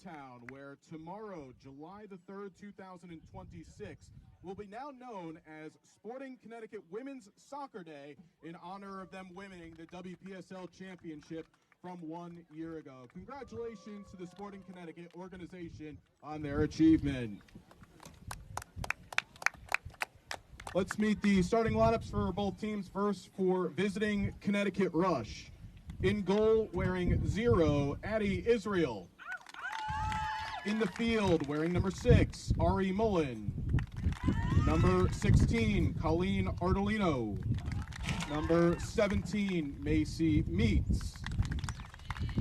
Town, where tomorrow, July the 3rd, 2026, will be now known as Sporting Connecticut Women's Soccer Day in honor of them winning the WPSL championship from 1 year ago. Congratulations to the Sporting Connecticut organization on their achievement. Let's meet the starting lineups for both teams. First, for visiting Connecticut Rush. In goal, wearing 0, Addie Israel. In the field, wearing number 6, Ari Mullen. Number 16, Colleen Ardolino. Number 17, Macy Meets.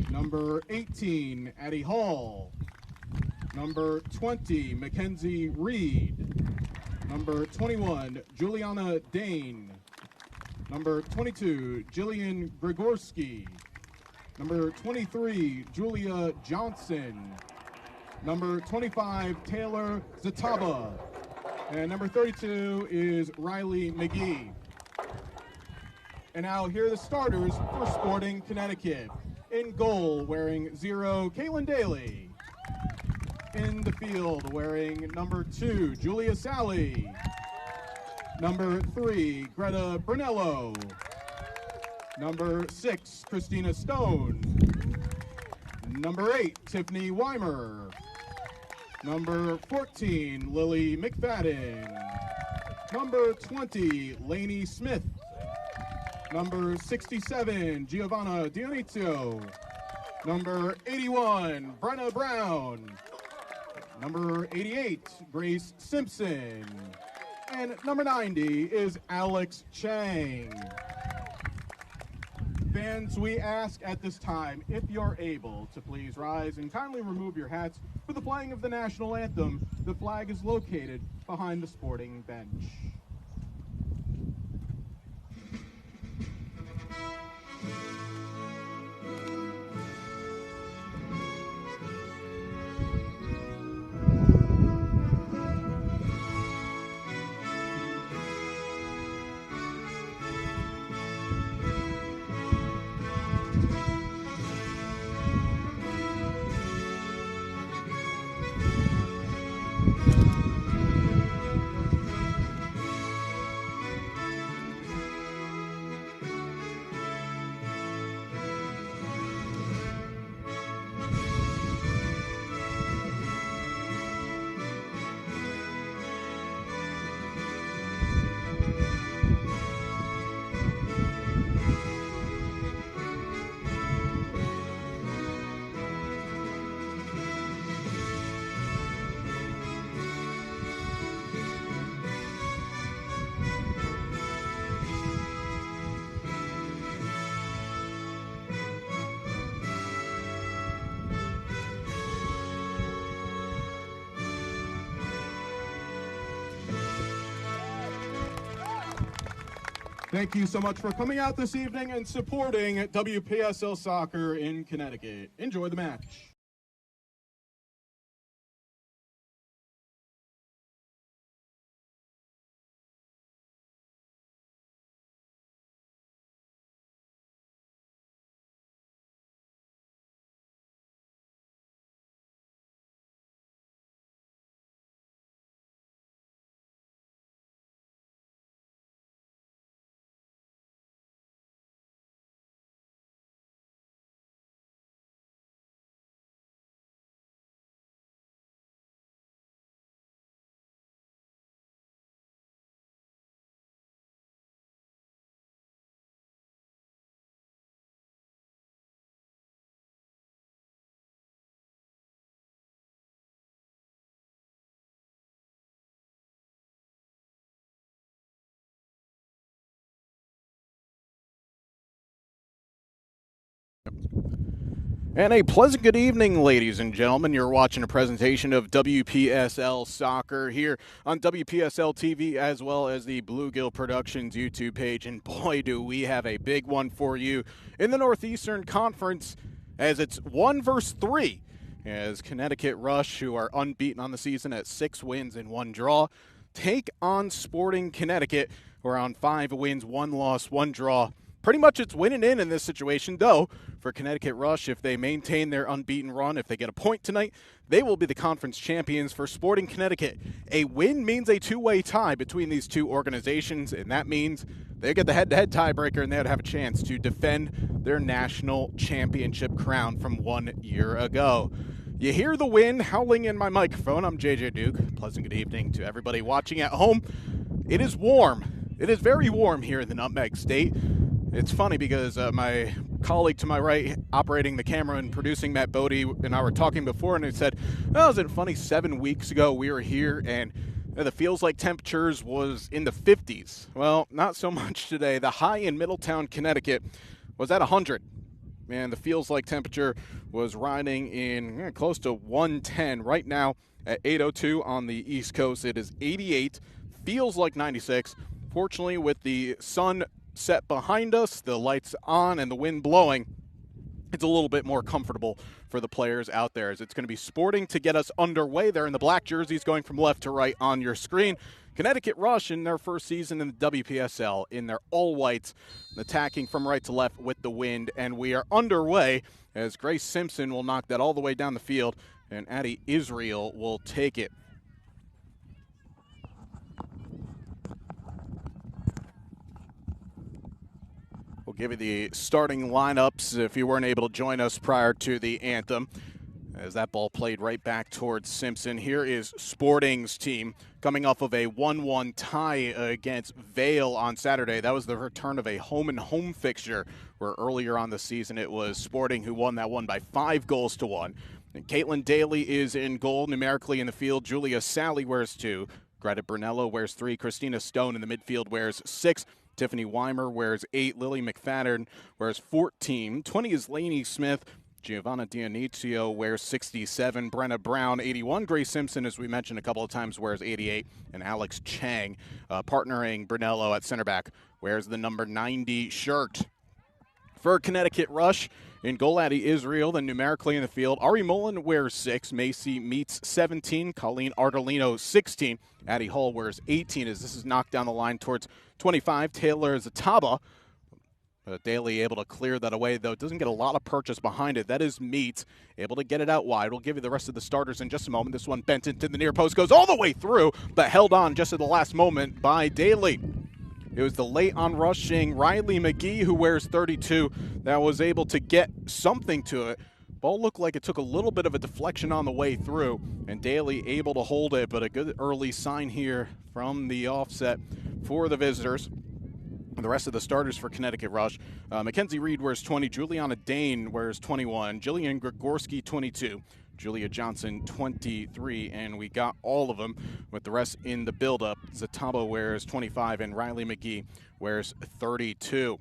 Number 18, Addie Hall. Number 20, Mackenzie Reed. Number 21, Juliana Dane. Number 22, Jillian Grigorski. Number 23, Julia Johnson. Number 25, Taylor Zataba. And number 32 is Riley McGee. And now here are the starters for Sporting Connecticut. In goal, wearing 0, Caitlin Daly. In the field, wearing number 2, Julia Sally. Number 3, Greta Brunello. Number 6, Christina Stone. Number 8, Tiffany Weimer. Number 14, Lily McFadden. Number 20, Lainey Smith. Number 67, Giovanna Dionizio. Number 81, Brenna Brown. Number 88, Grace Simpson. And number 90 is Alex Chang. Fans, we ask at this time, if you're able to please rise and kindly remove your hats for the playing of the national anthem. The flag is located behind the sporting bench. Thank you so much for coming out this evening and supporting WPSL Soccer in Connecticut. Enjoy the match. And a pleasant good evening, ladies and gentlemen. You're watching a presentation of WPSL Soccer here on WPSL TV as well as the Bluegill Productions YouTube page. And boy, do we have a big one for you in the Northeastern Conference, as it's 1 versus 3. As Connecticut Rush, who are unbeaten on the season at 6 wins and 1 draw, take on Sporting Connecticut, who are on 5 wins, 1 loss, 1 draw, pretty much it's winning in this situation, though. For Connecticut Rush, if they maintain their unbeaten run, if they get a point tonight, they will be the conference champions. For Sporting Connecticut, a win means a two-way tie between these two organizations, and that means they get the head-to-head tiebreaker, and they would have a chance to defend their national championship crown from 1 year ago. You hear the wind howling in my microphone. I'm JJ Duke. Pleasant good evening to everybody watching at home. It is warm. It is very warm here in the Nutmeg State. It's funny because my colleague to my right, operating the camera and producing, Matt Bodie, and I were talking before, and he said, "Oh, isn't it funny? 7 weeks ago we were here, and the feels like temperatures was in the 50s. Well, not so much today. The high in Middletown, Connecticut, was at 100. Man, the feels like temperature was riding in close to 110 right now at 8:02 on the East Coast. It is 88. Feels like 96. Fortunately, with the sun set behind us, the lights on, and the wind blowing, it's a little bit more comfortable for the players out there, as it's going to be Sporting to get us underway. They're in the black jerseys going from left to right on your screen. Connecticut Rush in their first season in the WPSL in their all-whites, attacking from right to left with the wind, and we are underway as Grace Simpson will knock that all the way down the field, and Addie Israel will take it. We'll give you the starting lineups if you weren't able to join us prior to the anthem, as that ball played right back towards Simpson. Here is Sporting's team coming off of a 1-1 tie against Vale on Saturday. That was the return of a home-and-home fixture, where earlier on the season it was Sporting who won that one by 5-1. And Caitlin Daly is in goal, numerically in the field. Julia Sally wears 2. Greta Brunello wears 3. Christina Stone in the midfield wears 6. Tiffany Weimer wears 8. Lily McFadden wears 14. 20 is Lainey Smith. Giovanna Dionizio wears 67. Brenna Brown, 81. Grace Simpson, as we mentioned a couple of times, wears 88. And Alex Chang, partnering Brunello at center back, wears the number 90 shirt. For Connecticut Rush, in goal, Addie Israel, then numerically in the field, Ari Mullen wears 6. Macy Meets 17. Colleen Ardolino, 16. Addie Hall wears 18, as this is knocked down the line towards 25. Taylor Zataba. Daly able to clear that away, though. Doesn't get a lot of purchase behind it. That is Meets, able to get it out wide. We'll give you the rest of the starters in just a moment. This one bent into the near post, goes all the way through, but held on just at the last moment by Daly. It was the late on rushing Riley McGee, who wears 32, that was able to get something to it. Ball looked like it took a little bit of a deflection on the way through, and Daly able to hold it, but a good early sign here from the offset for the visitors. The rest of the starters for Connecticut Rush, Mackenzie Reed wears 20, Juliana Dane wears 21, Jillian Grigorski 22, Julia Johnson 23, and we got all of them with the rest in the build-up. Zataba wears 25, and Riley McGee wears 32.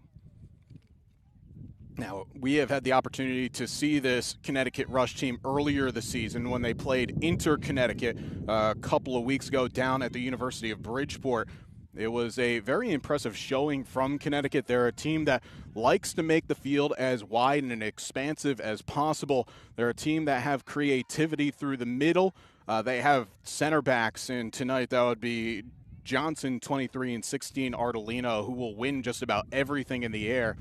Now, we have had the opportunity to see this Connecticut Rush team earlier this season when they played Inter-Connecticut a couple of weeks ago down at the University of Bridgeport. It was a very impressive showing from Connecticut. They're a team that likes to make the field as wide and expansive as possible. They're a team that have creativity through the middle. They have center backs, and tonight that would be Johnson, 23, and 16, Ardolino, who will win just about everything in the air.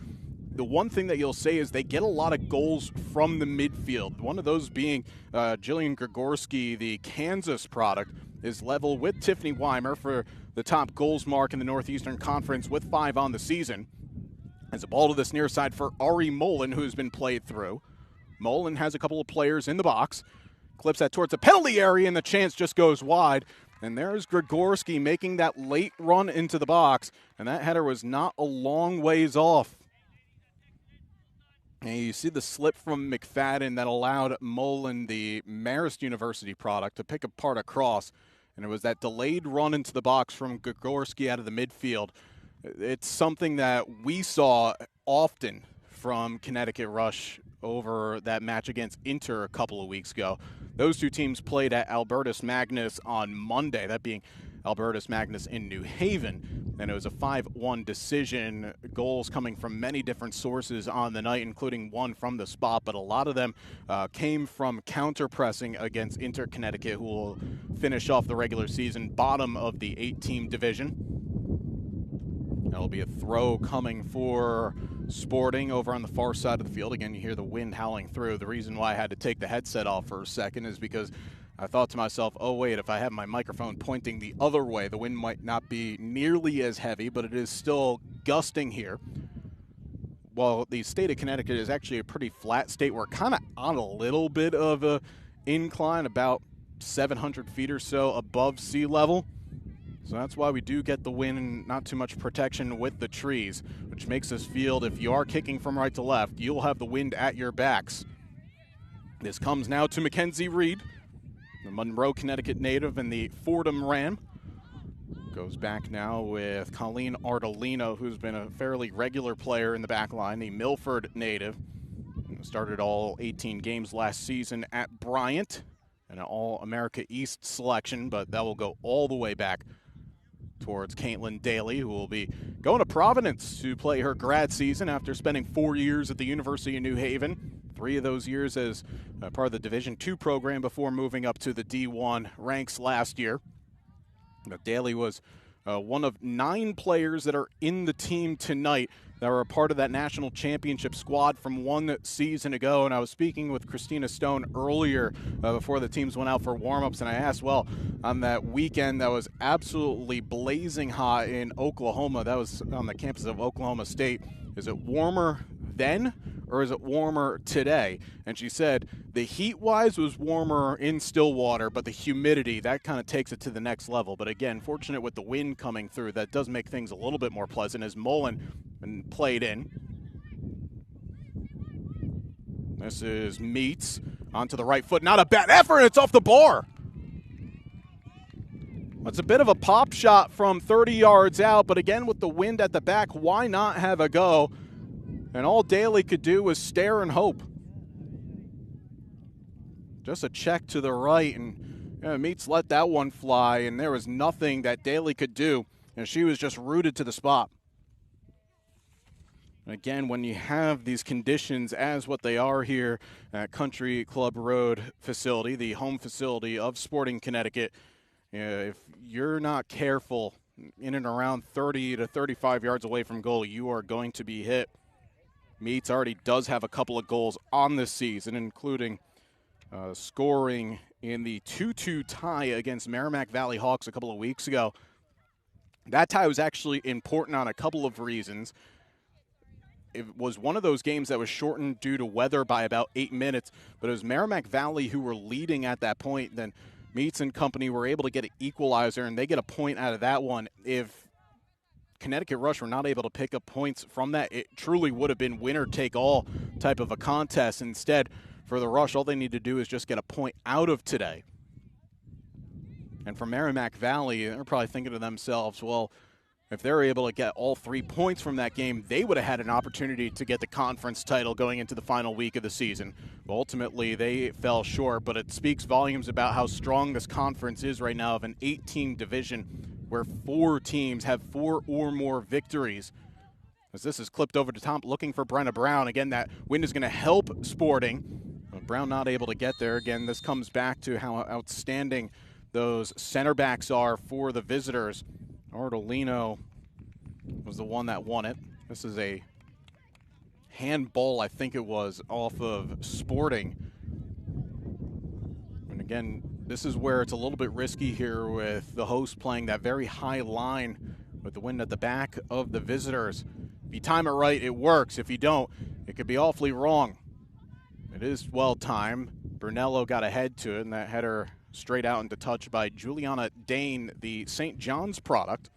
The one thing that you'll say is they get a lot of goals from the midfield. One of those being Jillian Grigorski, the Kansas product, is level with Tiffany Weimer for the top goals mark in the Northeastern Conference with 5 on the season. As a ball to this near side for Ari Mullen, who's been played through. Mullen has a couple of players in the box. Clips that towards the penalty area, and the chance just goes wide. And there's Grigorski making that late run into the box, and that header was not a long ways off. And you see the slip from McFadden that allowed Mullen, the Marist University product, to pick apart a cross. And it was that delayed run into the box from Grigorski out of the midfield. It's something that we saw often from Connecticut Rush over that match against Inter a couple of weeks ago. Those two teams played at Albertus Magnus on Monday, that being Albertus Magnus in New Haven, and it was a 5-1 decision. Goals coming from many different sources on the night, including one from the spot, but a lot of them came from counter-pressing against Inter-Connecticut, who will finish off the regular season bottom of the 8-team division. That'll be a throw coming for Sporting over on the far side of the field. Again, you hear the wind howling through. The reason why I had to take the headset off for a second is because I thought to myself, oh wait, if I have my microphone pointing the other way, the wind might not be nearly as heavy, but it is still gusting here. While the state of Connecticut is actually a pretty flat state, we're kind of on a little bit of a incline, about 700 feet or so above sea level. So that's why we do get the wind and not too much protection with the trees, which makes this field, if you are kicking from right to left, you'll have the wind at your backs. This comes now to Mackenzie Reed, the Monroe, Connecticut native and the Fordham Ram. Goes back now with Colleen Ardolino, who's been a fairly regular player in the back line, the Milford native. Started all 18 games last season at Bryant, and an All-America East selection, but that will go all the way back towards Caitlin Daly, who will be going to Providence to play her grad season after spending 4 years at the University of New Haven. 3 of those years as part of the Division II program before moving up to the D1 ranks last year. Now, Daly was one of 9 players that are in the team tonight that were a part of that national championship squad from 1 season ago. And I was speaking with Christina Stone earlier before the teams went out for warm-ups, and I asked, well, on that weekend that was absolutely blazing hot in Oklahoma, that was on the campus of Oklahoma State, is it warmer then or is it warmer today? And she said the heat-wise was warmer in Stillwater, but the humidity, that kind of takes it to the next level. But again, fortunate with the wind coming through, that does make things a little bit more pleasant as Mullen played in. This is Meets onto the right foot. Not a bad effort. It's off the bar. That's a bit of a pop shot from 30 yards out, but again, with the wind at the back, why not have a go? And all Daly could do was stare and hope. Just a check to the right, and Meets let that one fly, and there was nothing that Daly could do, and she was just rooted to the spot. Again, when you have these conditions as what they are here at Country Club Road facility, the home facility of Sporting Connecticut, if you're not careful in and around 30 to 35 yards away from goal, you are going to be hit. Meets already does have a couple of goals on this season, including scoring in the 2-2 tie against Merrimack Valley Hawks a couple of weeks ago. That tie was actually important on a couple of reasons. It was one of those games that was shortened due to weather by about 8 minutes, but it was Merrimack Valley who were leading at that point. Then Meets and company were able to get an equalizer, and they get a point out of that one. If Connecticut Rush were not able to pick up points from that, it truly would have been winner-take-all type of a contest. Instead, for the Rush, all they need to do is just get a point out of today. And for Merrimack Valley, they're probably thinking to themselves, well, if they're able to get all 3 points from that game, they would have had an opportunity to get the conference title going into the final week of the season. But ultimately, they fell short, but it speaks volumes about how strong this conference is right now of an 8-team division where 4 teams have 4 or more victories. As this is clipped over to top, looking for Brenna Brown. Again, that wind is going to help Sporting. But Brown not able to get there. Again, this comes back to how outstanding those center backs are for the visitors. Ardolino was the one that won it. This is a handball, I think it was, off of Sporting. And again, this is where it's a little bit risky here with the host playing that very high line with the wind at the back of the visitors. If you time it right, it works. If you don't, it could be awfully wrong. It is well timed. Brunello got ahead to it, and that header straight out into touch by Juliana Dane, the St. John's product.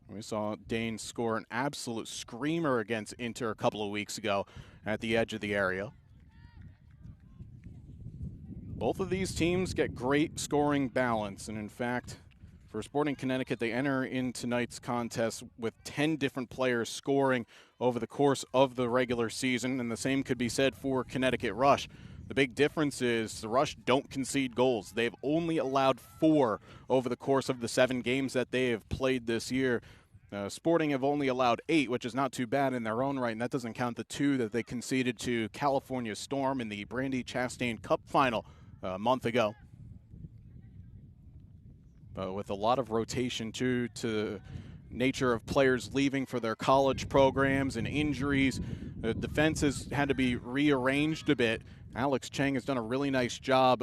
We saw Dane score an absolute screamer against Inter a couple of weeks ago at the edge of the area. Both of these teams get great scoring balance, and in fact, for Sporting Connecticut, they enter in tonight's contest with 10 different players scoring over the course of the regular season, and the same could be said for Connecticut Rush. The big difference is the Rush don't concede goals. They've only allowed 4 over the course of the 7 games that they have played this year. Sporting have only allowed 8, which is not too bad in their own right, and that doesn't count the 2 that they conceded to California Storm in the Brandy Chastain Cup final a month ago. But with a lot of rotation too to nature of players leaving for their college programs and injuries. The defense has had to be rearranged a bit. Alex Cheng has done a really nice job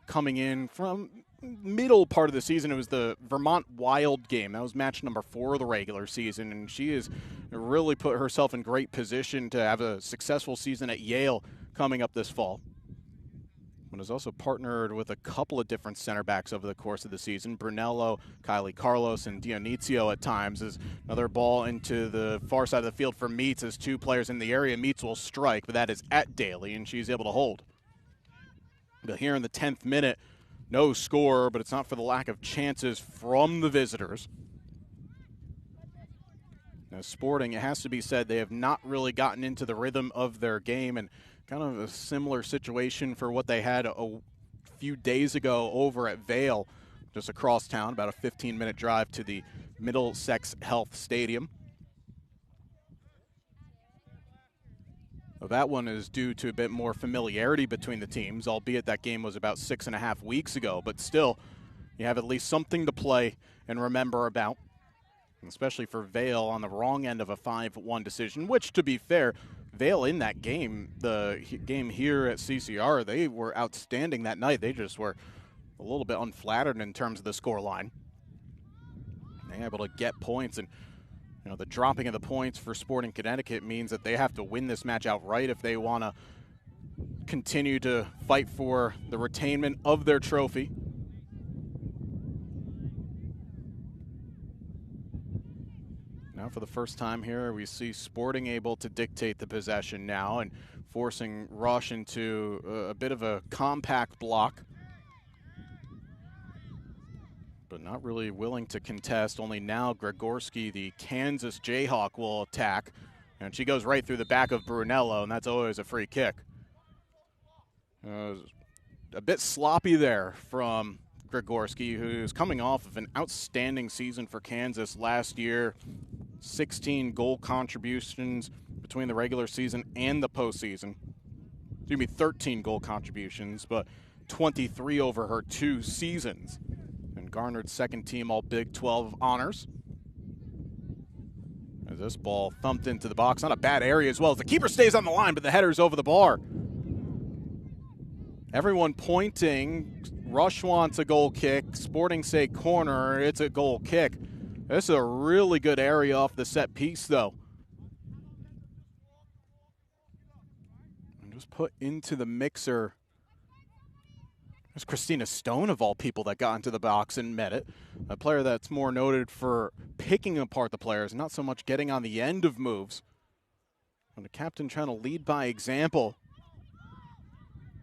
coming in from middle part of the season. It was the Vermont Wild game. That was match number 4 of the regular season, and she has really put herself in great position to have a successful season at Yale coming up this fall. But has also partnered with a couple of different center backs over the course of the season. Brunello, Kylie Carlos, and Dionizio at times. As another ball into the far side of the field for Meets as 2 players in the area. Meets will strike, but that is at Daly, and she's able to hold. But here in the 10th minute, no score, but it's not for the lack of chances from the visitors. Now, Sporting, it has to be said, they have not really gotten into the rhythm of their game, and kind of a similar situation for what they had a few days ago over at Vail, just across town, about a 15-minute drive to the Middlesex Health Stadium. Well, that one is due to a bit more familiarity between the teams, albeit that game was about 6.5 weeks ago. But still, you have at least something to play and remember about, especially for Vail on the wrong end of a 5-1 decision, which, to be fair, Vail in that game, the game here at CCR, they were outstanding that night. They just were a little bit unflattered in terms of the scoreline. They were able to get points, and the dropping of the points for Sporting Connecticut means that they have to win this match outright if they want to continue to fight for the retainment of their trophy. Now for the first time here, we see Sporting able to dictate the possession now and forcing Rush into a bit of a compact block. But not really willing to contest. Only now Gregorski, the Kansas Jayhawk, will attack. And she goes right through the back of Brunello, and that's always a free kick. A bit sloppy there from Gregorski, who's coming off of an outstanding season for Kansas last year. 16 goal contributions between the regular season and the postseason. Excuse me, 13 goal contributions, but 23 over her 2 seasons. And garnered second team all Big 12 honors. As this ball thumped into the box, not a bad area as well. As the keeper stays on the line, but the header's over the bar. Everyone pointing. Rush wants a goal kick. Sporting say corner. It's a goal kick. This is a really good area off the set piece, though. And just put into the mixer. There's Christina Stone, of all people, that got into the box and met it. A player that's more noted for picking apart the players, not so much getting on the end of moves. And the captain trying to lead by example.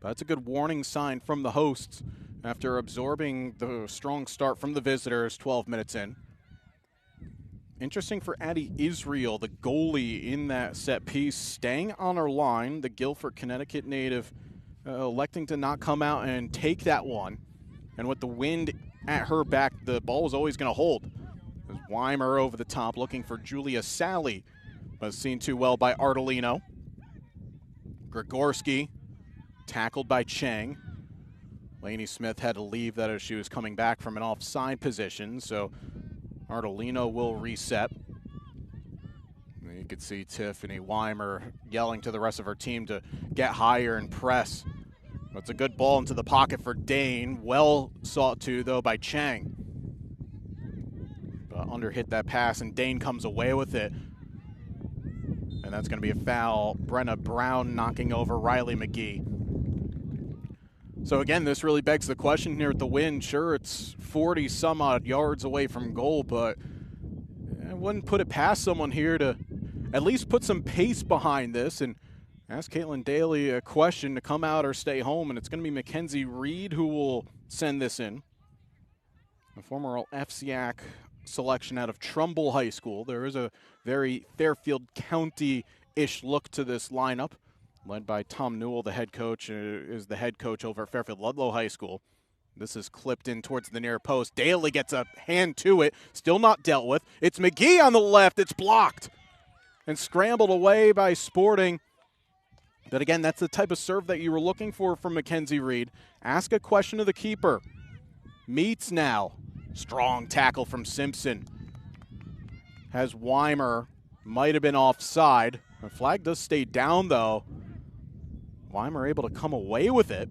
But that's a good warning sign from the hosts after absorbing the strong start from the visitors 12 minutes in. Interesting for Addie Israel, the goalie in that set piece, staying on her line. The Guilford, Connecticut native electing to not come out and take that one. And with the wind at her back, the ball was always going to hold. There's Weimer over the top looking for Julia Sally, but seen too well by Artolino. Gregorski tackled by Cheng. Lainey Smith had to leave that as she was coming back from an offside position, so Artolino will reset. And you could see Tiffany Weimer yelling to the rest of her team to get higher and press. It's a good ball into the pocket for Dane. Well sought to, though, by Cheng. But under hit that pass, and Dane comes away with it. And that's going to be a foul. Brenna Brown knocking over Riley McGee. So again, this really begs the question here at the Wind. Sure, it's 40 some odd yards away from goal, but I wouldn't put it past someone here to at least put some pace behind this and ask Caitlin Daly a question to come out or stay home. And it's going to be Mackenzie Reed who will send this in. A former FCAC selection out of Trumbull High School. There is a very Fairfield County-ish look to this lineup. Led by Tom Newell, the head coach, is the head coach over at Fairfield Ludlow High School. This is clipped in towards the near post. Daly gets a hand to it, still not dealt with. It's McGee on the left, it's blocked. And scrambled away by Sporting. But again, that's the type of serve that you were looking for from Mackenzie Reed. Ask a question of the keeper. Meets now. Strong tackle from Simpson. has Weimer. Might have been offside. The flag does stay down, though. Weimer able to come away with it.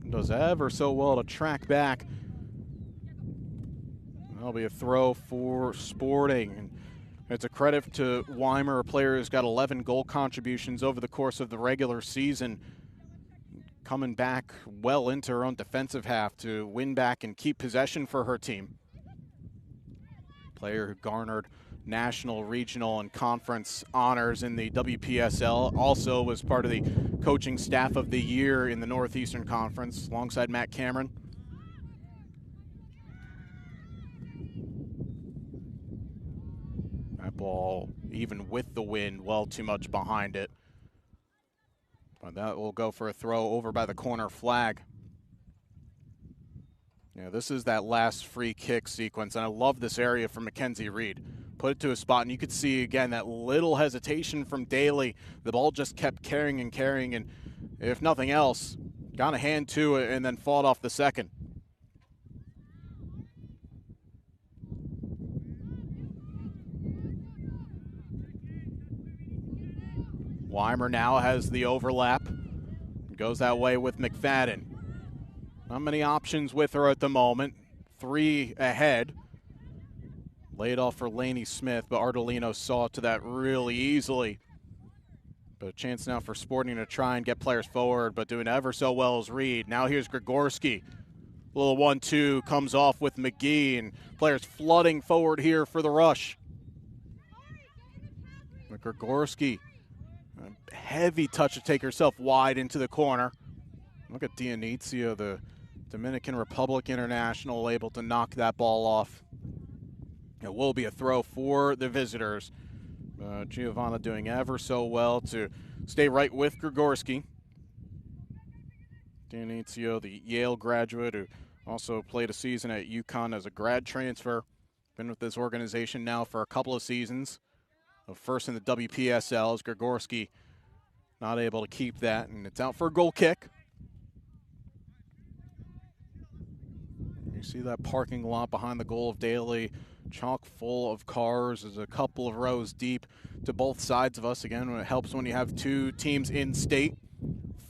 Does ever so well to track back. That'll be a throw for Sporting. And it's a credit to Weimer, a player who's got 11 goal contributions over the course of the regular season, coming back well into her own defensive half to win back and keep possession for her team. Player who garnered national, regional, and conference honors in the WPSL. Also was part of the coaching staff of the year in the Northeastern Conference alongside Matt Cameron. That ball, even with the wind, well too much behind it. But that will go for a throw over by the corner flag. Yeah, this is that last free kick sequence, and I love this area from Mackenzie Reed. Put it to a spot, and you could see, again, that little hesitation from Daly. The ball just kept carrying, and if nothing else, got a hand to it and then fought off the second. Weimer now has the overlap. Goes that way with McFadden. Not many options with her at the moment. 3 ahead. Laid off for Lainey Smith, but Ardolino saw to that really easily. But a chance now for Sporting to try and get players forward, but doing ever so well is Reed. Now here's Grigorski. Little 1-2 comes off with McGee, and players flooding forward here for the rush. But Grigorski, a heavy touch to take herself wide into the corner. Look at Dionizio, the Dominican Republic international, able to knock that ball off. It will be a throw for the visitors. Giovanna doing ever so well to stay right with Grigorski. Dionizio, the Yale graduate who also played a season at UConn as a grad transfer. Been with this organization now for a couple of seasons. First in the WPSL as Grigorski not able to keep that, and it's out for a goal kick. You see that parking lot behind the goal of Daly, chock full of cars. There's a couple of rows deep to both sides of us. Again, it helps when you have 2 teams in state,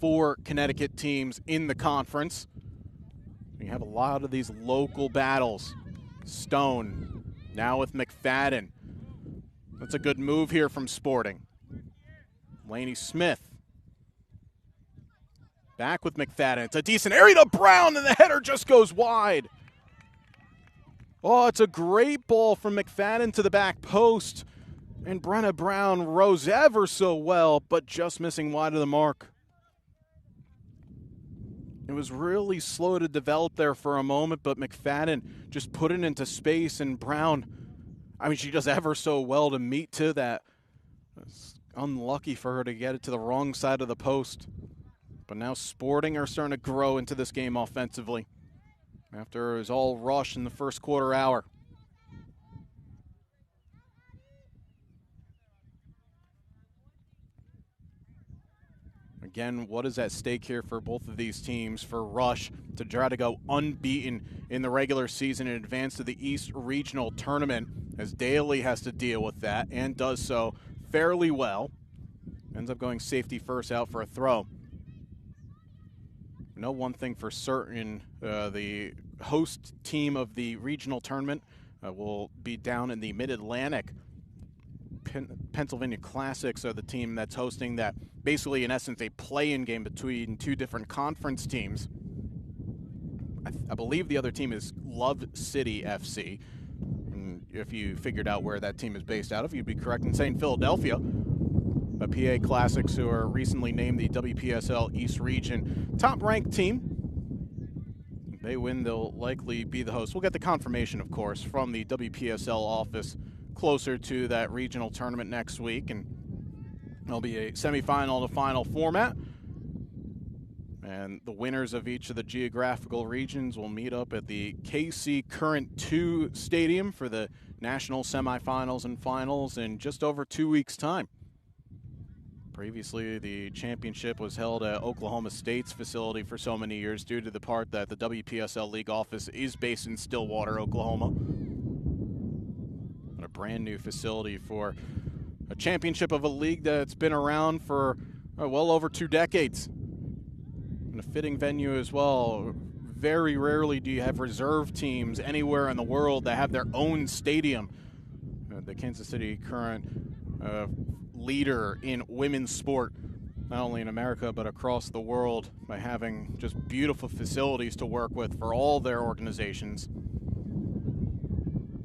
4 Connecticut teams in the conference. You have a lot of these local battles. Stone now with McFadden. That's a good move here from Sporting. Lainey Smith. Back with McFadden. It's a decent area to Brown, and the header just goes wide. Oh, it's a great ball from McFadden to the back post. And Brenna Brown rose ever so well, but just missing wide of the mark. It was really slow to develop there for a moment, but McFadden just put it into space, and Brown, I mean, she does ever so well to meet to that. It's unlucky for her to get it to the wrong side of the post. But now Sporting are starting to grow into this game offensively after it was all rush in the first quarter hour. Again, what is at stake here for both of these teams? For Rush to try to go unbeaten in the regular season and advance to the East Regional Tournament, as Daly has to deal with that and does so fairly well. Ends up going safety first out for a throw. Know one thing for certain, the host team of the regional tournament will be down in the Mid-Atlantic. Pennsylvania Classics are the team that's hosting that, basically in essence a play-in game between 2 different conference teams. I believe the other team is Love City FC. And if you figured out where that team is based out of, you'd be correct in saying Philadelphia. The PA Classics, who are recently named the WPSL East Region top-ranked team. If they win, they'll likely be the host. We'll get the confirmation, of course, from the WPSL office closer to that regional tournament next week, and there'll be a semifinal to final format. And the winners of each of the geographical regions will meet up at the KC Current 2 Stadium for the national semifinals and finals in just over 2 weeks' time. Previously, the championship was held at Oklahoma State's facility for so many years due to the part that the WPSL League office is based in Stillwater, Oklahoma. But a brand new facility for a championship of a league that's been around for well over 2 decades. And a fitting venue as well. Very rarely do you have reserve teams anywhere in the world that have their own stadium. The Kansas City current leader in women's sport, not only in America but across the world, by having just beautiful facilities to work with for all their organizations.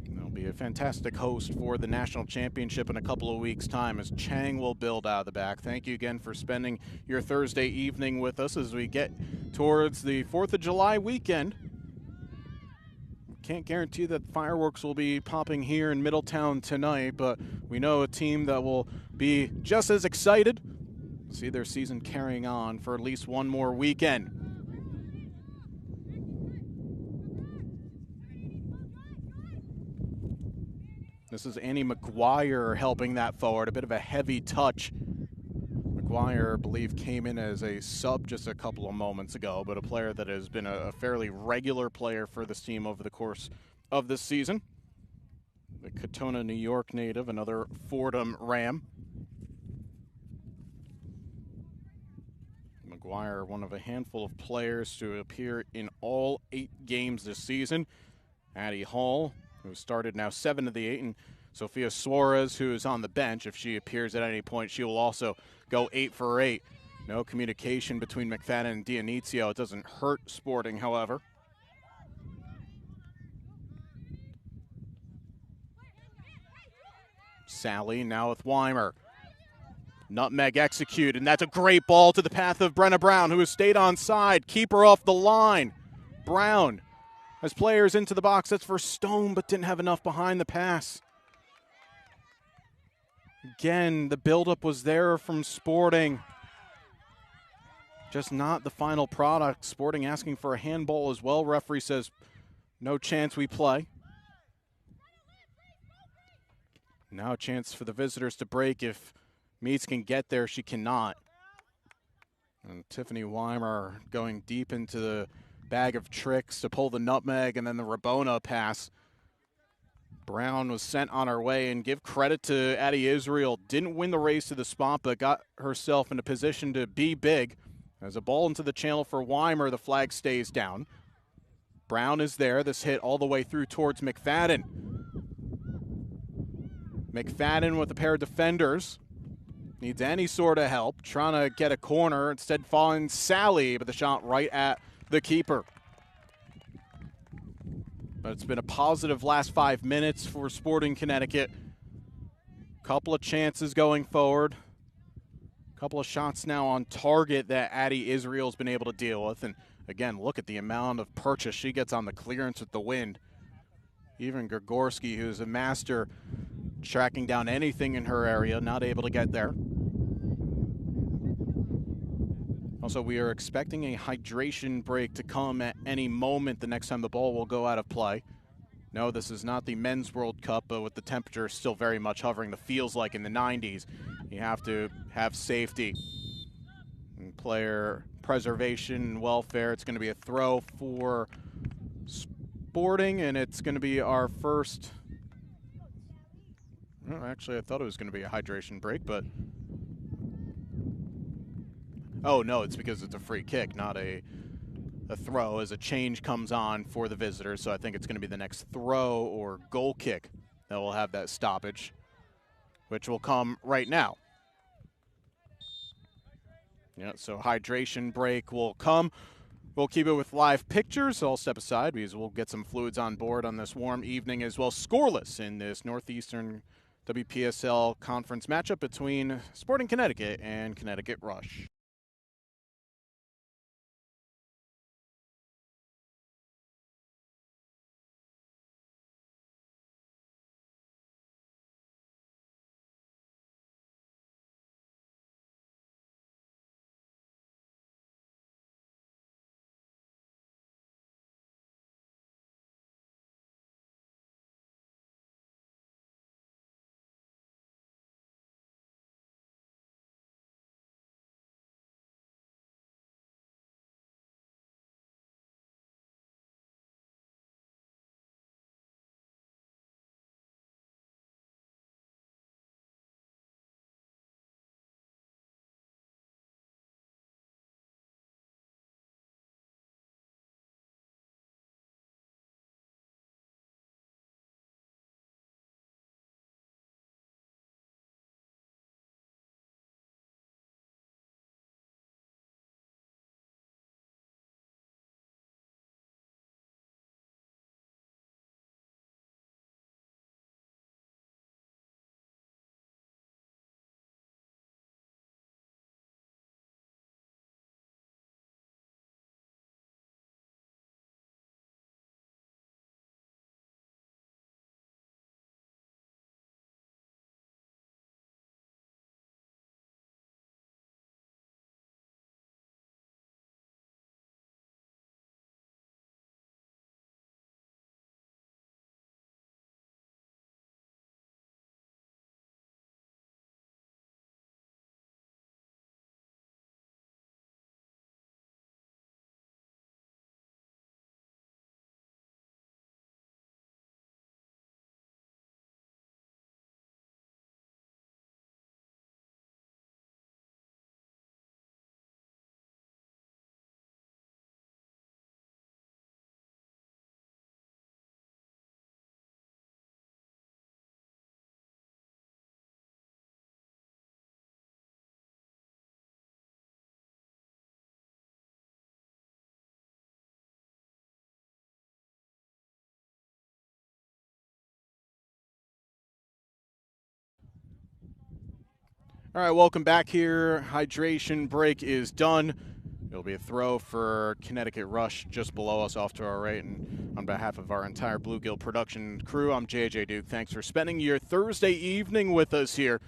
They'll be a fantastic host for the national championship in a couple of weeks' time as Chang will build out of the back. Thank you again for spending your Thursday evening with us as we get towards the 4th of July weekend. Can't guarantee that fireworks will be popping here in Middletown tonight, but we know a team that will be just as excited to see their season carrying on for at least one more weekend. This is Annie McGuire helping that forward, a bit of a heavy touch. McGuire, I believe, came in as a sub just a couple of moments ago, but a player that has been a fairly regular player for this team over the course of this season. The Katona, New York native, another Fordham Ram. McGuire, one of a handful of players to appear in all 8 games this season. Addie Hall, who started now 7 of the 8, and Sophia Suarez, who is on the bench. If she appears at any point, she will also go 8 for 8. No communication between McFadden and Dionizio. It doesn't hurt Sporting, however. Sally now with Weimer. Nutmeg executed, and that's a great ball to the path of Brenna Brown, who has stayed on side. Keeper off the line. Brown has players into the box. That's for Stone, but didn't have enough behind the pass. Again, the buildup was there from Sporting. Just not the final product. Sporting asking for a handball as well. Referee says, no chance, we play. Now a chance for the visitors to break. If Meats can get there, she cannot. And Tiffany Weimer going deep into the bag of tricks to pull the nutmeg, and then the Rabona pass. Brown was sent on her way, and give credit to Addie Israel. Didn't win the race to the spot, but got herself in a position to be big. As a ball into the channel for Weimer, the flag stays down. Brown is there. This hit all the way through towards McFadden. McFadden with a pair of defenders. Needs any sort of help. Trying to get a corner. Instead finds Sally, but the shot right at the keeper. But it's been a positive last 5 minutes for Sporting Connecticut. Couple of chances going forward. Couple of shots now on target that Addie Israel's been able to deal with. And again, look at the amount of purchase she gets on the clearance with the wind. Even Gregorski, who's a master tracking down anything in her area, not able to get there. Also, we are expecting a hydration break to come at any moment the next time the ball will go out of play. No, this is not the Men's World Cup, but with the temperature still very much hovering, the feels like in the 90s, you have to have safety and player preservation and welfare. It's going to be a throw for Sporting, and it's going to be our first. Well, actually, I thought it was going to be a hydration break, but oh no, it's because it's a free kick, not a throw, as a change comes on for the visitors. So I think it's going to be the next throw or goal kick that will have that stoppage, which will come right now. Yeah, so hydration break will come. We'll keep it with live pictures. So I'll step aside because we'll get some fluids on board on this warm evening as well. Scoreless in this Northeastern WPSL conference matchup between Sporting Connecticut and Connecticut Rush. All right, welcome back here. Hydration break is done. It'll be a throw for Connecticut Rush just below us off to our right. And on behalf of our entire Bluegill production crew, I'm JJ Duke. Thanks for spending your Thursday evening with us here.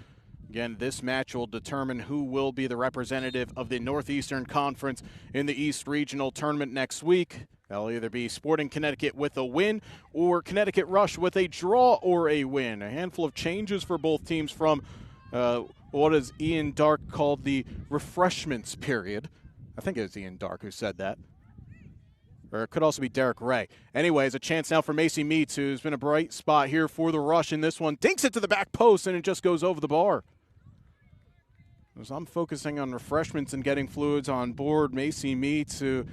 Again, this match will determine who will be the representative of the Northeastern Conference in the East Regional Tournament next week. That'll either be Sporting Connecticut with a win or Connecticut Rush with a draw or a win. A handful of changes for both teams from what is Ian Dark called the refreshments period. I think it was Ian Dark who said that. Or it could also be Derek Ray. Anyways, a chance now for Macy Meats, who's been a bright spot here for the Rush in this one. Dinks it to the back post, and it just goes over the bar. As I'm focusing on refreshments and getting fluids on board, Macy Meats, who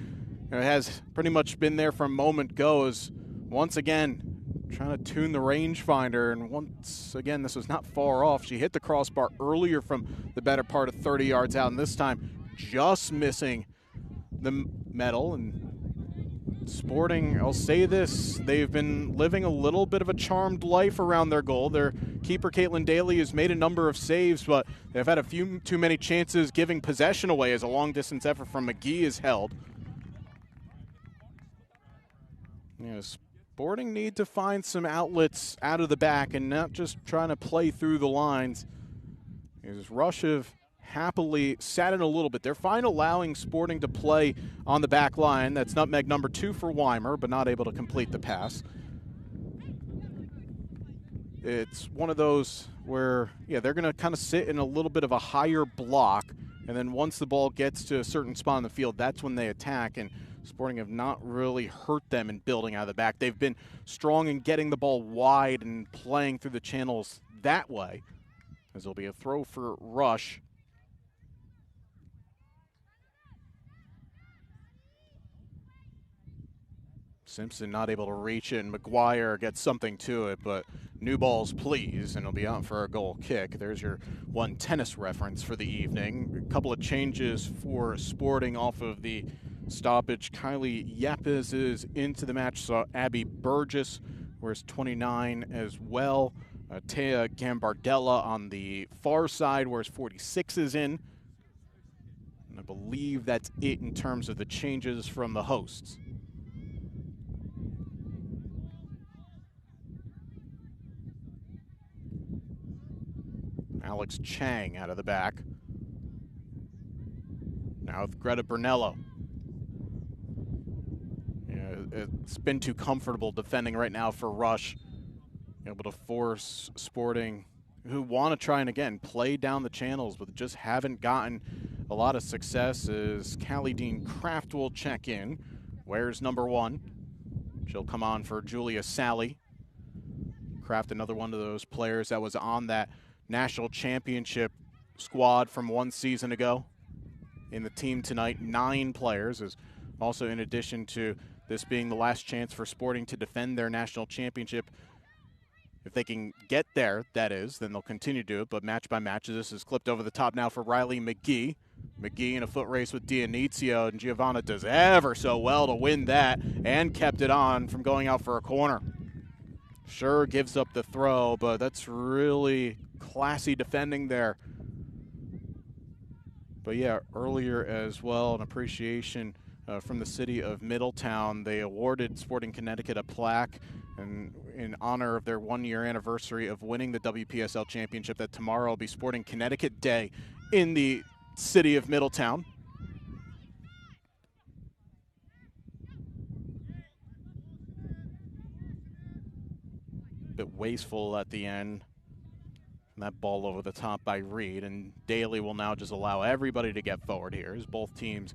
has pretty much been there from moment go, is once again trying to tune the rangefinder, and once again, this was not far off. She hit the crossbar earlier from the better part of 30 yards out, and this time just missing the metal. And Sporting, I'll say this, they've been living a little bit of a charmed life around their goal. Their keeper, Caitlin Daly, has made a number of saves, but they've had a few too many chances giving possession away as a long-distance effort from McGee is held. Sporting need to find some outlets out of the back and not just trying to play through the lines. Rush have happily sat in a little bit. They're fine allowing Sporting to play on the back line. That's nutmeg number 2 for Weimer, but not able to complete the pass. It's one of those where, they're going to kind of sit in a little bit of a higher block, and then once the ball gets to a certain spot on the field, that's when they attack, and Sporting have not really hurt them in building out of the back. They've been strong in getting the ball wide and playing through the channels that way, as it'll be a throw for Rush. Simpson not able to reach it, and McGuire gets something to it, but new balls please, and it'll be out for a goal kick. There's your one tennis reference for the evening. A couple of changes for Sporting off of the stoppage. Kylie Yepes is into the match, so Abby Burgess wears 29 as well. Taya Gambardella on the far side wears 46 is in. And I believe that's it in terms of the changes from the hosts. Alex Chang out of the back. Now with Greta Brunello. It's been too comfortable defending right now for Rush. Able to force Sporting, who want to try and, again, play down the channels, but just haven't gotten a lot of success, as Callie Dean Kraft will check in. Wears number 1. She'll come on for Julia Sally. Kraft, another one of those players that was on that national championship squad from one season ago. In the team tonight, 9 players, is also in addition to this being the last chance for Sporting to defend their national championship. If they can get there, that is, then they'll continue to do it, but match by match. This is clipped over the top now for Riley McGee. McGee in a foot race with Dionizio, and Giovanna does ever so well to win that and kept it on from going out for a corner. Sure gives up the throw, but that's really classy defending there. But yeah, earlier as well, an appreciation from the city of Middletown. They awarded Sporting Connecticut a plaque in honor of their 1-year anniversary of winning the WPSL championship. That tomorrow will be Sporting Connecticut Day in the city of Middletown. Bit wasteful at the end. And that ball over the top by Reed, and Daly will now just allow everybody to get forward here as both teams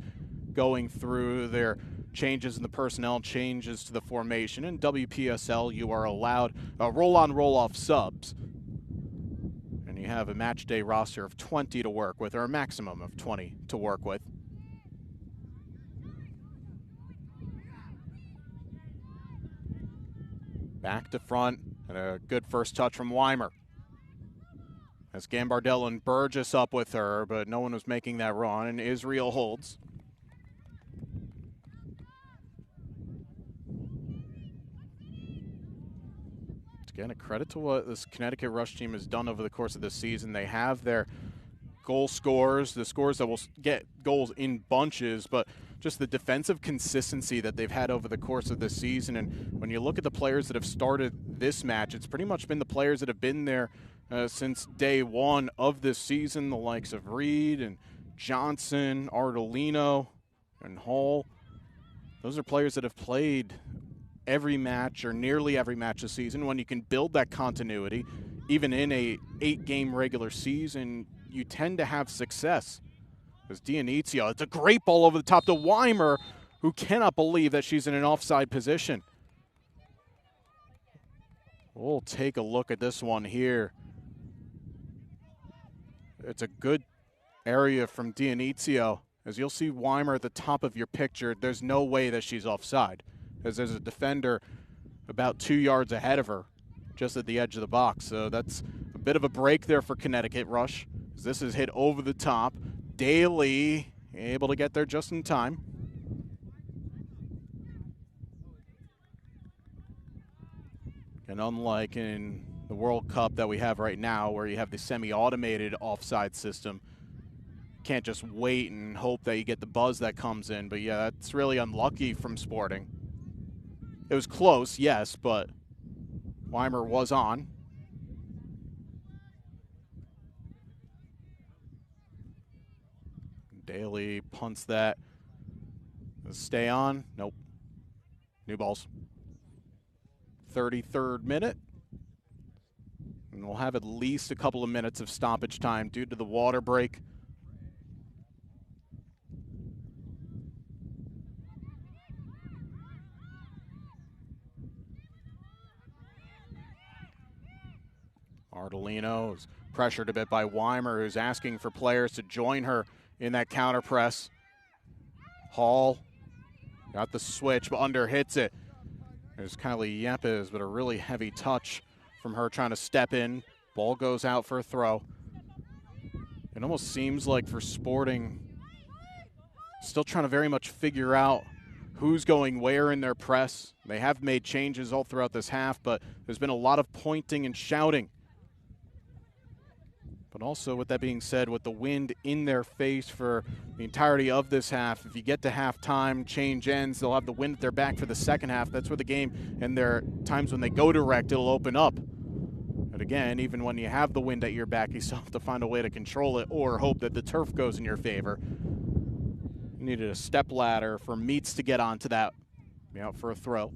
going through their changes in the personnel, changes to the formation. In WPSL, you are allowed roll-on, roll-off subs. And you have a match day roster of 20 to work with, or a maximum of 20 to work with. Back to front, and a good first touch from Weimer. As Gambardella and Burgess up with her, but no one was making that run, and Israel holds. Again, a credit to what this Connecticut Rush team has done over the course of this season. They have their goal scorers, the scores that will get goals in bunches, but just the defensive consistency that they've had over the course of this season. And when you look at the players that have started this match, it's pretty much been the players that have been there since day one of this season, the likes of Reed and Johnson, Ardolino, and Hall. Those are players that have played every match or nearly every match this season. When you can build that continuity, even in a 8-game regular season, you tend to have success. As Dionizio, it's a great ball over the top to Weimer, who cannot believe that she's in an offside position. We'll take a look at this one here. It's a good area from Dionizio. As you'll see Weimer at the top of your picture, there's no way that she's offside, as there's a defender about 2 yards ahead of her, just at the edge of the box. So that's a bit of a break there for Connecticut Rush. This is hit over the top. Daly able to get there just in time. And unlike in the World Cup that we have right now, where you have the semi-automated offside system, can't just wait and hope that you get the buzz that comes in. But yeah, that's really unlucky from Sporting. It was close, yes, but Weimer was on. Daly punts that. Stay on. Nope. New balls. 33rd minute. And we'll have at least a couple of minutes of stoppage time due to the water break. Ardolino is pressured a bit by Weimer, who's asking for players to join her in that counter press. Hall got the switch, but under hits it. There's Kylie Yepes, but a really heavy touch from her trying to step in. Ball goes out for a throw. It almost seems like for Sporting, still trying to very much figure out who's going where in their press. They have made changes all throughout this half, but there's been a lot of pointing and shouting. But also, with that being said, with the wind in their face for the entirety of this half, if you get to halftime, change ends, they'll have the wind at their back for the second half. That's where the game, and there are times when they go direct, it'll open up. But again, even when you have the wind at your back, you still have to find a way to control it or hope that the turf goes in your favor. You needed a step ladder for Meats to get onto that. Be out for a throw.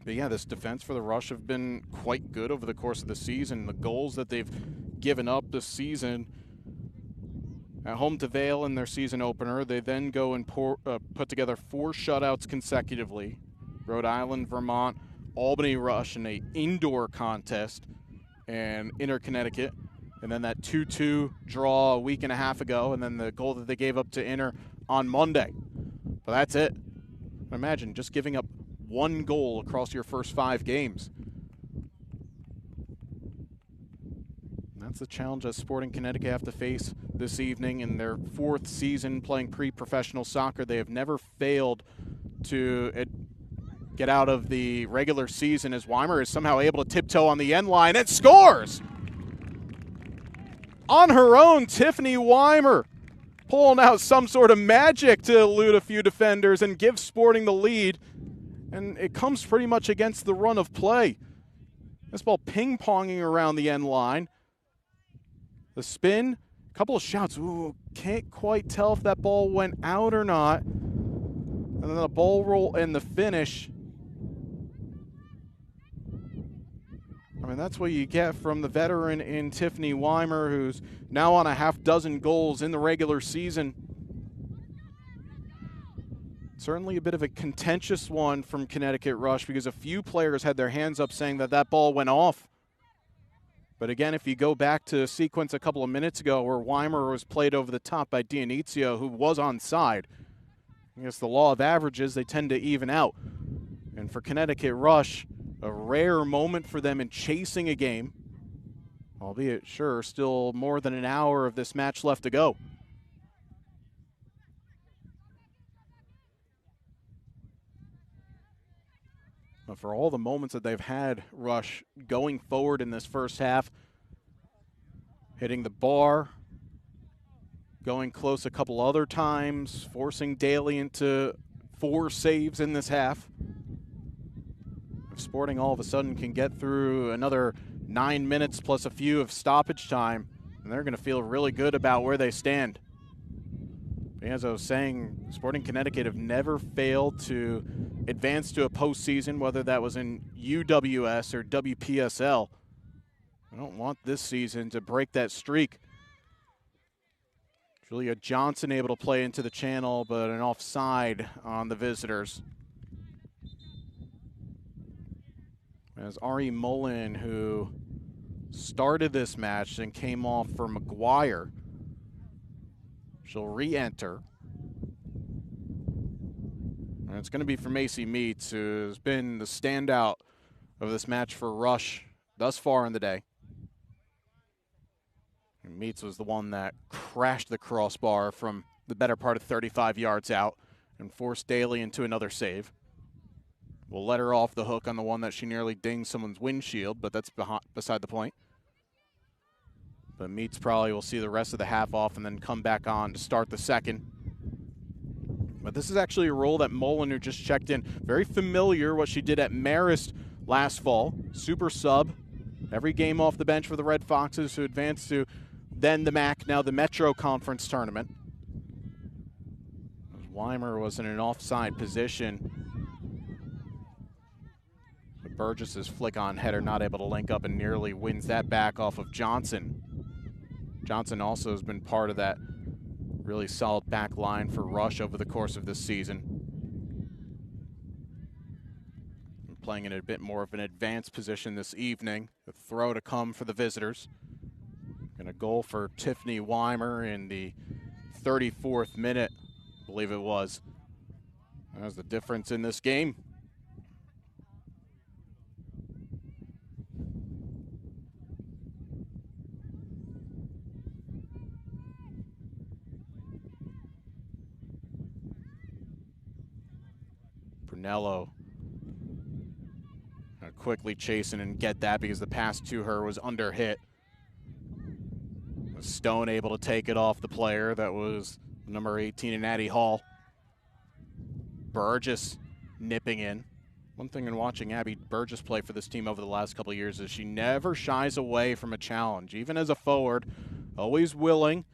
But yeah, this defense for the Rush have been quite good over the course of the season. The goals that they've given up this season at home to Vale in their season opener, they then go and put together 4 shutouts consecutively. Rhode Island, Vermont, Albany Rush in a indoor contest, and Inter Connecticut. And then that 2-2 draw a week and a half ago, and then the goal that they gave up to Inter on Monday. But that's it. Imagine just giving up 1 goal across your first 5 games. That's the challenge that Sporting Connecticut have to face this evening. In their 4th season playing pre-professional soccer, they have never failed to get out of the regular season, as Weimer is somehow able to tiptoe on the end line and scores! On her own, Tiffany Weimer pulling out some sort of magic to elude a few defenders and give Sporting the lead. And it comes pretty much against the run of play. This ball ping-ponging around the end line. The spin, a couple of shots. Ooh, can't quite tell if that ball went out or not. And then the ball roll and the finish. I mean, that's what you get from the veteran in Tiffany Weimer, who's now on a half-dozen goals in the regular season. Certainly a bit of a contentious one from Connecticut Rush, because a few players had their hands up saying that that ball went off. But again, if you go back to a sequence a couple of minutes ago where Weimer was played over the top by Dionizio, who was onside, I guess the law of averages, they tend to even out. And for Connecticut Rush, a rare moment for them in chasing a game, albeit, sure, still more than an hour of this match left to go. But for all the moments that they've had, Rush going forward in this first half, hitting the bar, going close a couple other times, forcing Daly into 4 saves in this half. If Sporting all of a sudden can get through another 9 minutes plus a few of stoppage time, and they're going to feel really good about where they stand. As I was saying, Sporting Connecticut have never failed to advance to a postseason, whether that was in UWS or WPSL. I don't want this season to break that streak. Julia Johnson able to play into the channel, but an offside on the visitors. As Ari Mullen, who started this match and came off for McGuire, she'll re-enter. And it's going to be for Macy Meats, who's been the standout of this match for Rush thus far in the day. And Meats was the one that crashed the crossbar from the better part of 35 yards out and forced Daly into another save. We'll let her off the hook on the one that she nearly dinged someone's windshield, but that's beside the point. But Meats probably will see the rest of the half off and then come back on to start the second. But this is actually a role that Mullen, who just checked in, very familiar what she did at Marist last fall. Super sub, every game off the bench for the Red Foxes, who advanced to then the MAC, now the Metro Conference Tournament. Weimer was in an offside position. But Burgess's flick-on header not able to link up and nearly wins that back off of Johnson. Johnson also has been part of that really solid back line for Rush over the course of this season. Playing in a bit more of an advanced position this evening. The throw to come for the visitors. And a goal for Tiffany Weimer in the 34th minute, I believe it was. That was the difference in this game. Brunello quickly chasing and get that because the pass to her was under hit. Stone able to take it off the player. That was number 18 in Addie Hall. Burgess nipping in. One thing in watching Abby Burgess play for this team over the last couple of years is she never shies away from a challenge, even as a forward, always willing.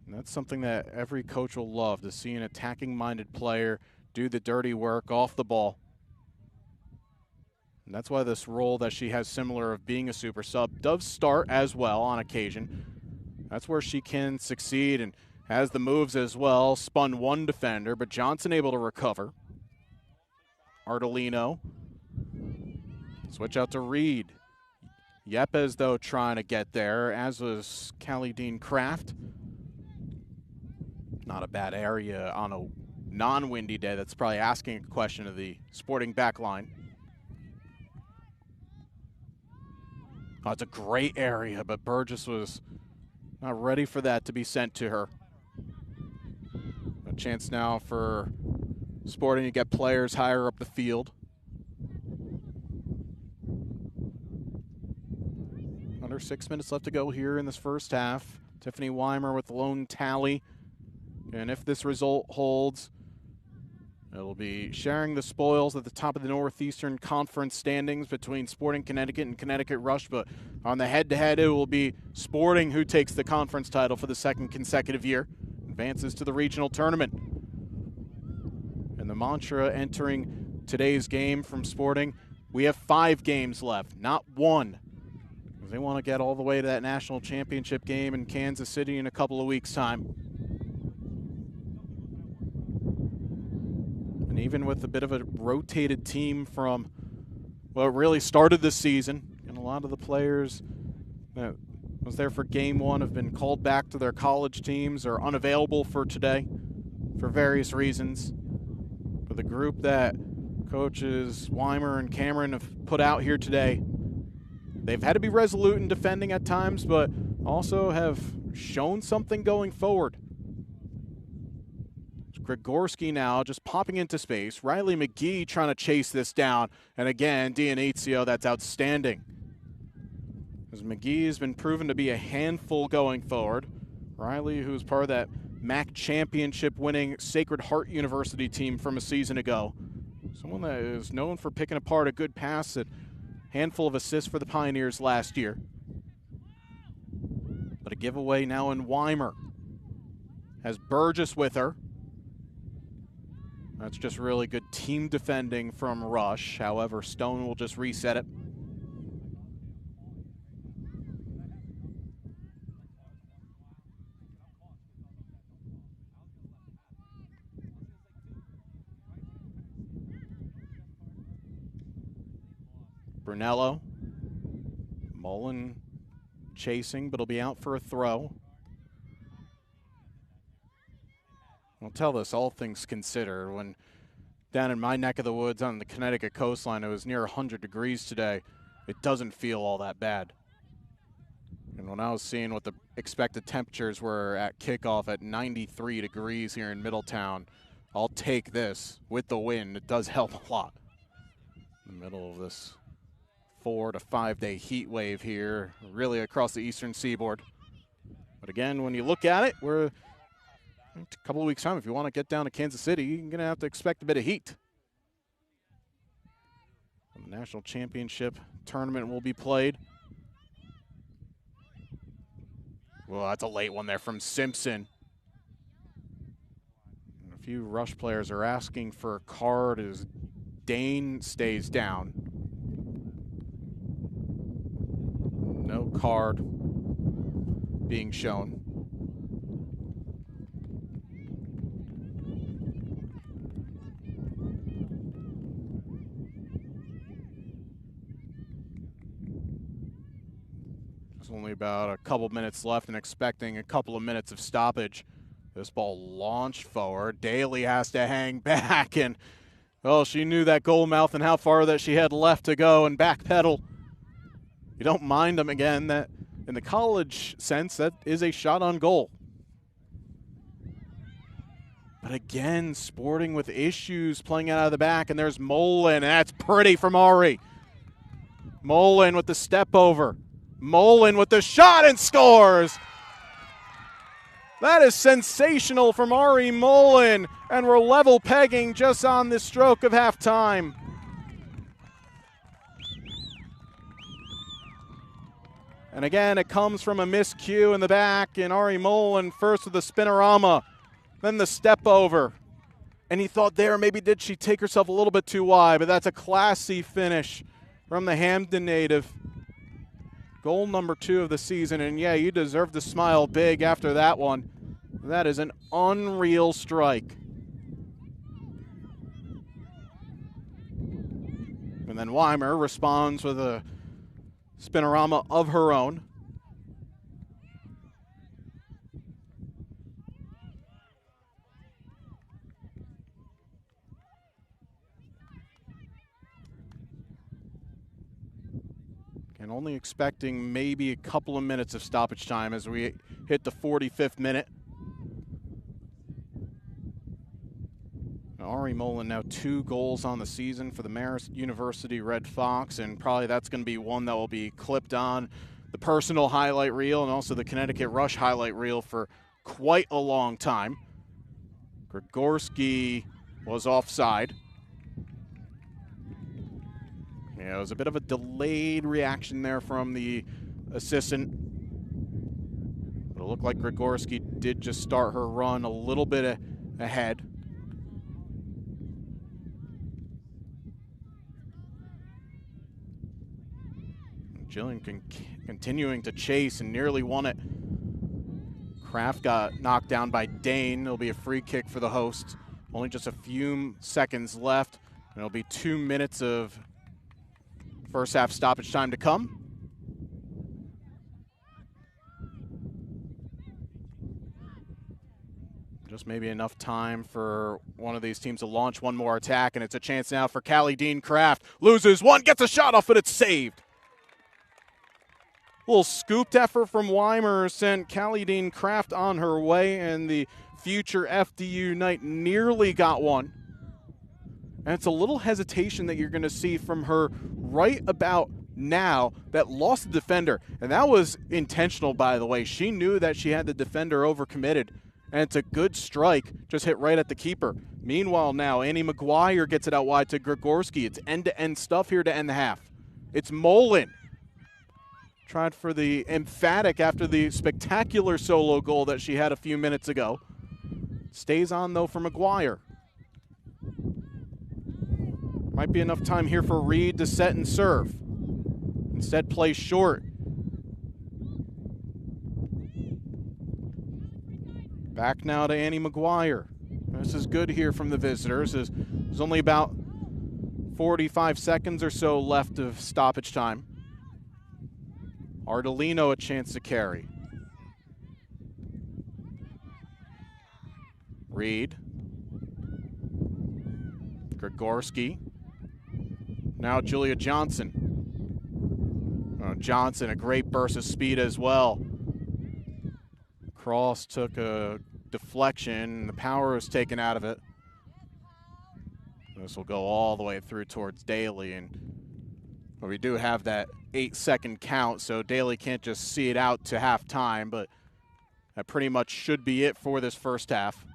And that's something that every coach will love, to see an attacking-minded player do the dirty work off the ball. And that's why this role that she has, similar of being a super sub, does start as well on occasion. That's where she can succeed and has the moves as well. Spun one defender, but Johnson able to recover. Ardolino. Switch out to Reed. Yepes, though, trying to get there, as was Callie Dean Kraft. Not a bad area on a non-windy day. That's probably asking a question of the Sporting back line. Oh, it's a great area, but Burgess was not ready for that to be sent to her. A chance now for Sporting to get players higher up the field. Under 6 minutes left to go here in this first half. Tiffany Weimer with the lone tally. And if this result holds, it'll be sharing the spoils at the top of the Northeastern Conference standings between Sporting Connecticut and Connecticut Rush. But on the head-to-head, it will be Sporting who takes the conference title for the second consecutive year. Advances to the regional tournament. And the mantra entering today's game from Sporting, we have 5 games left, not 1. Because they want to get all the way to that national championship game in Kansas City in a couple of weeks' time. And even with a bit of a rotated team from, well, it really started this season, and a lot of the players that was there for game 1 have been called back to their college teams or unavailable for today for various reasons. But the group that coaches Weimer and Cameron have put out here today, they've had to be resolute in defending at times, but also have shown something going forward. Grigorski now just popping into space. Riley McGee trying to chase this down. And again, Dionizio, that's outstanding. as McGee has been proven to be a handful going forward. Riley, who's part of that MAC championship winning Sacred Heart University team from a season ago. Someone that is known for picking apart a good pass, a handful of assists for the Pioneers last year. But a giveaway now in Weimer. Has Burgess with her. That's just really good team defending from Rush. However, Stone will just reset it. Brunello. Mullen chasing, but he'll be out for a throw. I'll tell this, all things considered, when down in my neck of the woods on the Connecticut coastline, it was near 100 degrees today. It doesn't feel all that bad. And when I was seeing what the expected temperatures were at kickoff at 93 degrees here in Middletown, I'll take this with the wind. It does help a lot. In the middle of this 4 to 5 day heat wave here, really across the eastern seaboard. But again, when you look at it, we're a couple of weeks' time. If you want to get down to Kansas City, you're going to have to expect a bit of heat. The national championship tournament will be played. Well, that's a late one there from Simpson. And a few Rush players are asking for a card as Dane stays down. No card being shown. There's only about a couple minutes left and expecting a couple of minutes of stoppage. This ball launched forward. Daly has to hang back, and well, she knew that goal mouth and how far that she had left to go and backpedal. You don't mind them again. That in the college sense, that is a shot on goal. But again, Sporting with issues playing it out of the back, and there's Molin. That's pretty from Ari. Molin with the step over. Molin with the shot and scores. That is sensational from Ari Molin, and we're level pegging just on the stroke of halftime. And again, it comes from a miscue in the back, and Ari Molin first with the spinorama, then the step over. And he thought there, maybe did she take herself a little bit too wide, but that's a classy finish from the Hampden native. Goal number 2 of the season, and yeah, you deserve to smile big after that one. That is an unreal strike. And then Weimer responds with a spinorama of her own. And only expecting maybe a couple of minutes of stoppage time as we hit the 45th minute. Ari Molin now 2 goals on the season for the Marist University Red Fox, and probably that's going to be one that will be clipped on the personal highlight reel and also the Connecticut Rush highlight reel for quite a long time. Grigorski was offside. Yeah, it was a bit of a delayed reaction there from the assistant. But it looked like Grigorski did just start her run a little bit ahead. Jillian continuing to chase and nearly won it. Kraft got knocked down by Dane. It'll be a free kick for the hosts. Only just a few seconds left. And it'll be 2 minutes of first half stoppage time to come. Just maybe enough time for one of these teams to launch one more attack, and it's a chance now for Callie Dean Kraft. Loses one, gets a shot off, but it's saved. Little scooped effort from Weimer sent Callie Dean Kraft on her way, and the future FDU Knight nearly got one. And it's a little hesitation that you're going to see from her right about now that lost the defender. And that was intentional, by the way. She knew that she had the defender overcommitted, and it's a good strike, just hit right at the keeper. Meanwhile now, Annie McGuire gets it out wide to Grigorski. It's end-to-end stuff here to end the half. It's Mullen. Tried for the emphatic after the spectacular solo goal that she had a few minutes ago. Stays on, though, for McGuire. Might be enough time here for Reed to set and serve. Instead, plays short. Back now to Annie McGuire. This is good here from the visitors. There's only about 45 seconds or so left of stoppage time. Ardolino a chance to carry. Reed. Grigorski. Now Julia Johnson. Johnson, a great burst of speed as well. Cross took a deflection. The power was taken out of it. This will go all the way through towards Daly, and we do have that 8-second count, so Daly can't just see it out to halftime, but that pretty much should be it for this first half.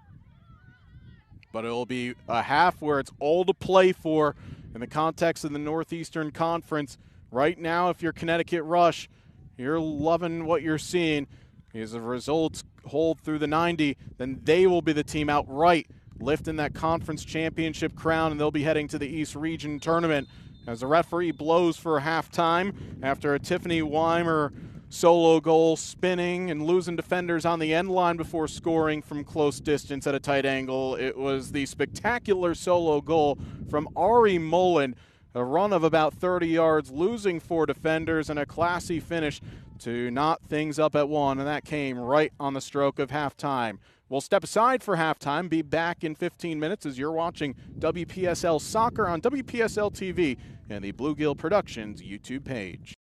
But it will be a half where it's all to play for in the context of the Northeastern Conference. Right now, if you're Connecticut Rush, you're loving what you're seeing. As the results hold through the 90, then they will be the team outright lifting that conference championship crown, and they'll be heading to the East Region tournament. As the referee blows for halftime after a Tiffany Weimer solo goal, spinning and losing defenders on the end line before scoring from close distance at a tight angle. It was the spectacular solo goal from Ari Mullen, a run of about 30 yards, losing 4 defenders, and a classy finish to knot things up at 1, and that came right on the stroke of halftime. We'll step aside for halftime, be back in 15 minutes as you're watching WPSL Soccer on WPSL TV and the Bluegill Productions YouTube page.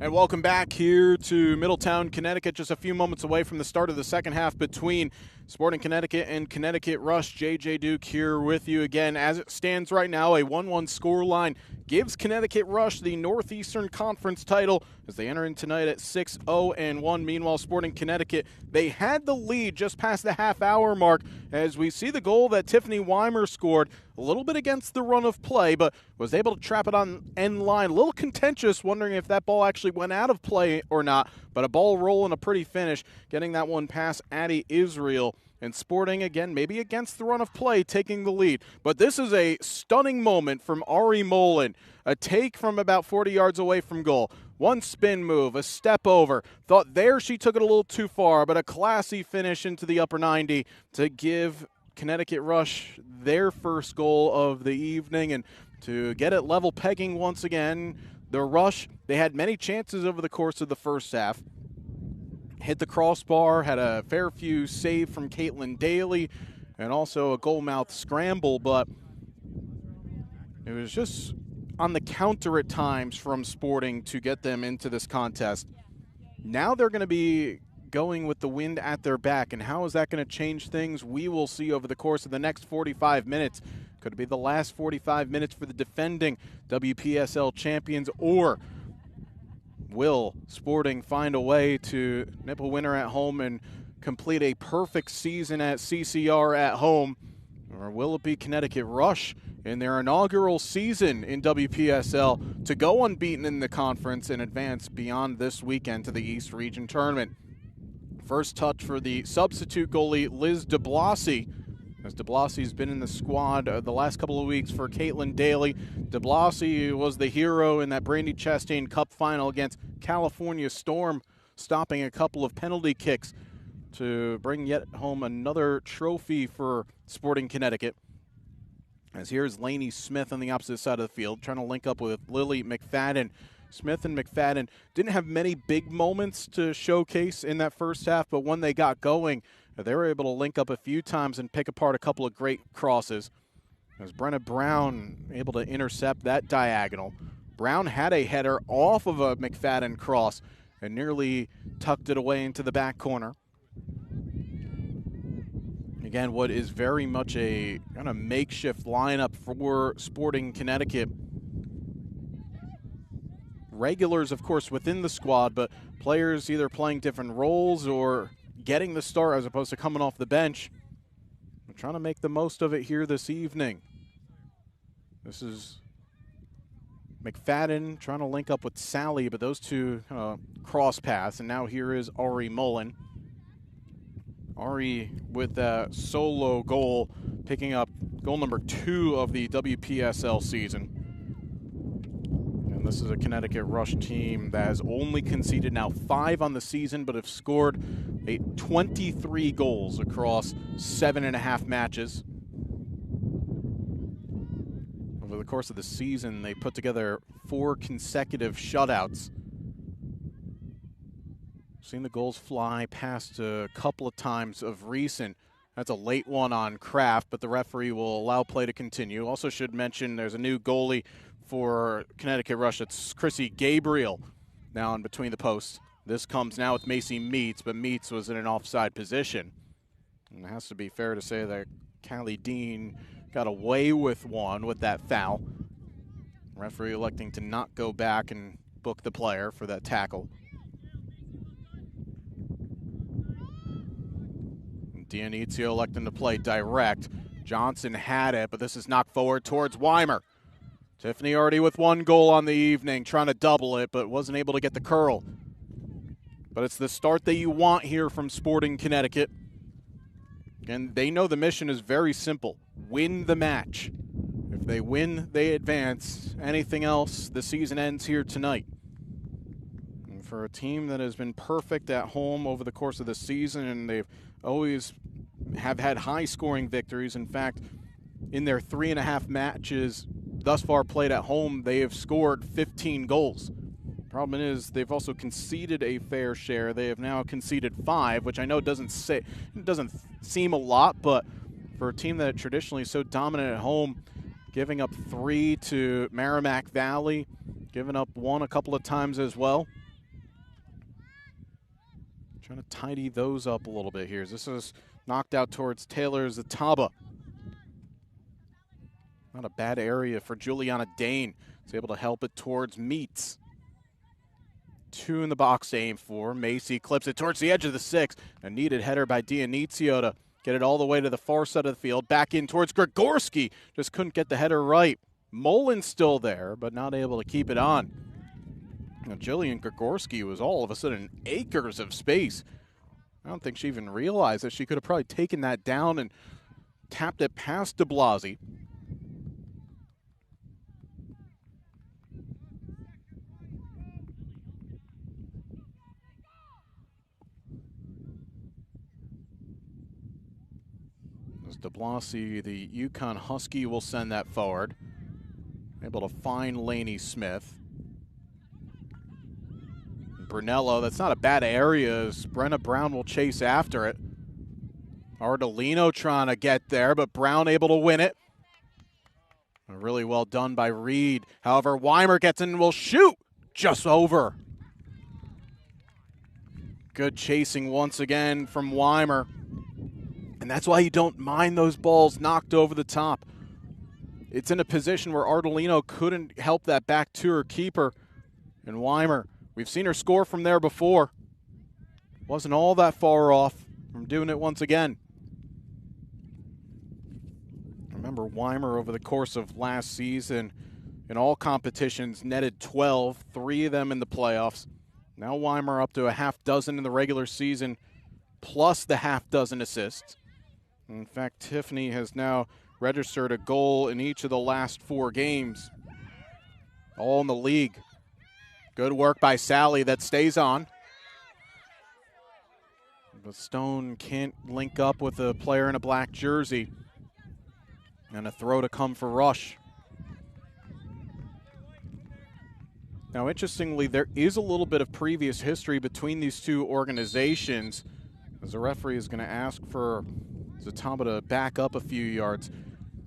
And welcome back here to Middletown, Connecticut, just a few moments away from the start of the second half between Sporting Connecticut and Connecticut Rush. JJ Duke here with you again. As it stands right now, a 1-1 scoreline gives Connecticut Rush the Northeastern Conference title as they enter in tonight at 6-0-1. Meanwhile, Sporting Connecticut, they had the lead just past the half-hour mark as we see the goal that Tiffany Weimer scored. A little bit against the run of play, but was able to trap it on end line. A little contentious, wondering if that ball actually went out of play or not, but a ball roll and a pretty finish, getting that one past Addie Israel. And Sporting, again, maybe against the run of play, taking the lead. But this is a stunning moment from Ari Molin. A take from about 40 yards away from goal. One spin move, a step over. Thought there she took it a little too far, but a classy finish into the upper 90 to give Connecticut Rush their first goal of the evening. And to get it level pegging once again, the Rush, they had many chances over the course of the first half. Hit the crossbar, had a fair few save from Caitlin Daly, and also a goal-mouth scramble, but it was just on the counter at times from Sporting to get them into this contest. Now they're going to be going with the wind at their back, and how is that going to change things? We will see over the course of the next 45 minutes. Could it be the last 45 minutes for the defending WPSL champions, or will Sporting find a way to nip a winner at home and complete a perfect season at CCR at home? Or will it be Connecticut Rush in their inaugural season in WPSL to go unbeaten in the conference and advance beyond this weekend to the East Region Tournament? First touch for the substitute goalie, Liz DeBlasi, as DeBlasi's been in the squad the last couple of weeks for Caitlin Daly. DeBlasi was the hero in that Brandy Chastain Cup final against California Storm, stopping a couple of penalty kicks to bring yet home another trophy for Sporting Connecticut. As here's Lainey Smith on the opposite side of the field, trying to link up with Lily McFadden. Smith and McFadden didn't have many big moments to showcase in that first half, but when they got going, they were able to link up a few times and pick apart a couple of great crosses. As Brenna Brown able to intercept that diagonal. Brown had a header off of a McFadden cross and nearly tucked it away into the back corner. Again, what is very much a kind of makeshift lineup for Sporting Connecticut. Regulars, of course, within the squad, but players either playing different roles or getting the start as opposed to coming off the bench. We're trying to make the most of it here this evening. This is McFadden trying to link up with Sally, but those two cross paths, and now here is Ari Mullen. Ari with a solo goal, picking up goal number 2 of the WPSL season. And this is a Connecticut Rush team that has only conceded now 5 on the season, but have scored 23 goals across 7.5 matches. Over the course of the season, they put together 4 consecutive shutouts. Seen the goals fly past a couple of times of recent. That's a late one on Kraft, but the referee will allow play to continue. Also should mention there's a new goalie for Connecticut Rush. It's Chrissy Gabriel now in between the posts. This comes now with Macy Meats, but Meats was in an offside position. And it has to be fair to say that Callie Dean got away with one with that foul. Referee electing to not go back and book the player for that tackle. Dionizio electing to play direct. Johnson had it, but this is knocked forward towards Weimer. Tiffany already with 1 goal on the evening, trying to double it, but wasn't able to get the curl. But it's the start that you want here from Sporting Connecticut. And they know the mission is very simple. Win the match. If they win, they advance. Anything else, the season ends here tonight. And for a team that has been perfect at home over the course of the season, and they've always have had high-scoring victories. In fact, in their 3.5 matches thus far played at home, they have scored 15 goals. Problem is, they've also conceded a fair share. They have now conceded 5, which I know doesn't seem a lot, but for a team that traditionally is so dominant at home, giving up 3 to Merrimack Valley, giving up 1 a couple of times as well. Trying to tidy those up a little bit here. This is knocked out towards Taylor Zataba. Not a bad area for Juliana Dane. Is able to help it towards Meats. 2 in the box to aim for. Macy clips it towards the edge of the 6. A needed header by Dionizio to get it all the way to the far side of the field. Back in towards Gregorski. Just couldn't get the header right. Molin's still there, but not able to keep it on. Now, Jillian Gregorski was all of a sudden acres of space. I don't think she even realized that she could have probably taken that down and tapped it past de Blasi. As de Blasi, the Yukon Husky, will send that forward. Able to find Lainey Smith. Brunello, that's not a bad area as Brenna Brown will chase after it. Ardolino trying to get there, but Brown able to win it. Really well done by Reed. However, Weimer gets in and will shoot just over. Good chasing once again from Weimer. And that's why you don't mind those balls knocked over the top. It's in a position where Ardolino couldn't help that back to her keeper. And Weimer, we've seen her score from there before. Wasn't all that far off from doing it once again. Remember, Weimer over the course of last season in all competitions netted 12, 3 of them in the playoffs. Now Weimer up to a half dozen in the regular season, plus the half dozen assists. In fact, Tiffany has now registered a goal in each of the last 4 games, all in the league. Good work by Sally, that stays on. But Stone can't link up with a player in a black jersey. And a throw to come for Rush. Now, interestingly, there is a little bit of previous history between these two organizations, as the referee is going to ask for Zataba to back up a few yards.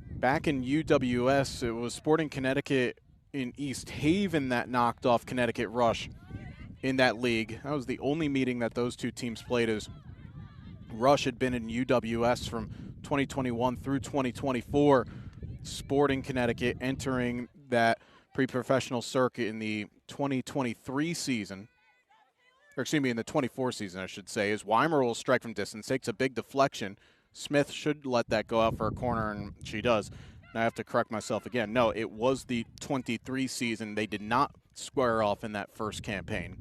Back in UWS, it was Sporting Connecticut in East Haven that knocked off Connecticut Rush in that league. That was the only meeting that those two teams played, as Rush had been in UWS from 2021 through 2024. Sporting Connecticut entering that pre-professional circuit in the 2023 season, or excuse me, in the 24 season, I should say, as Weimer will strike from distance, takes a big deflection. Smith should let that go out for a corner, and she does. Now I have to correct myself again. No, it was the 23 season. They did not square off in that first campaign.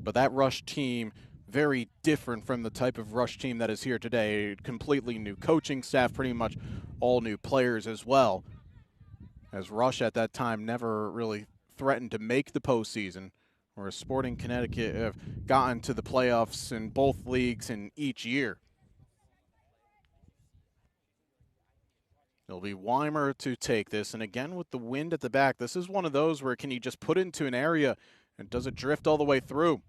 But that Rush team, very different from the type of Rush team that is here today. Completely new coaching staff, pretty much all new players as well. As Rush at that time never really threatened to make the postseason, whereas Sporting Connecticut have gotten to the playoffs in both leagues in each year. It'll be Weimer to take this, and again with the wind at the back, this is one of those where can you just put it into an area and does it drift all the way through?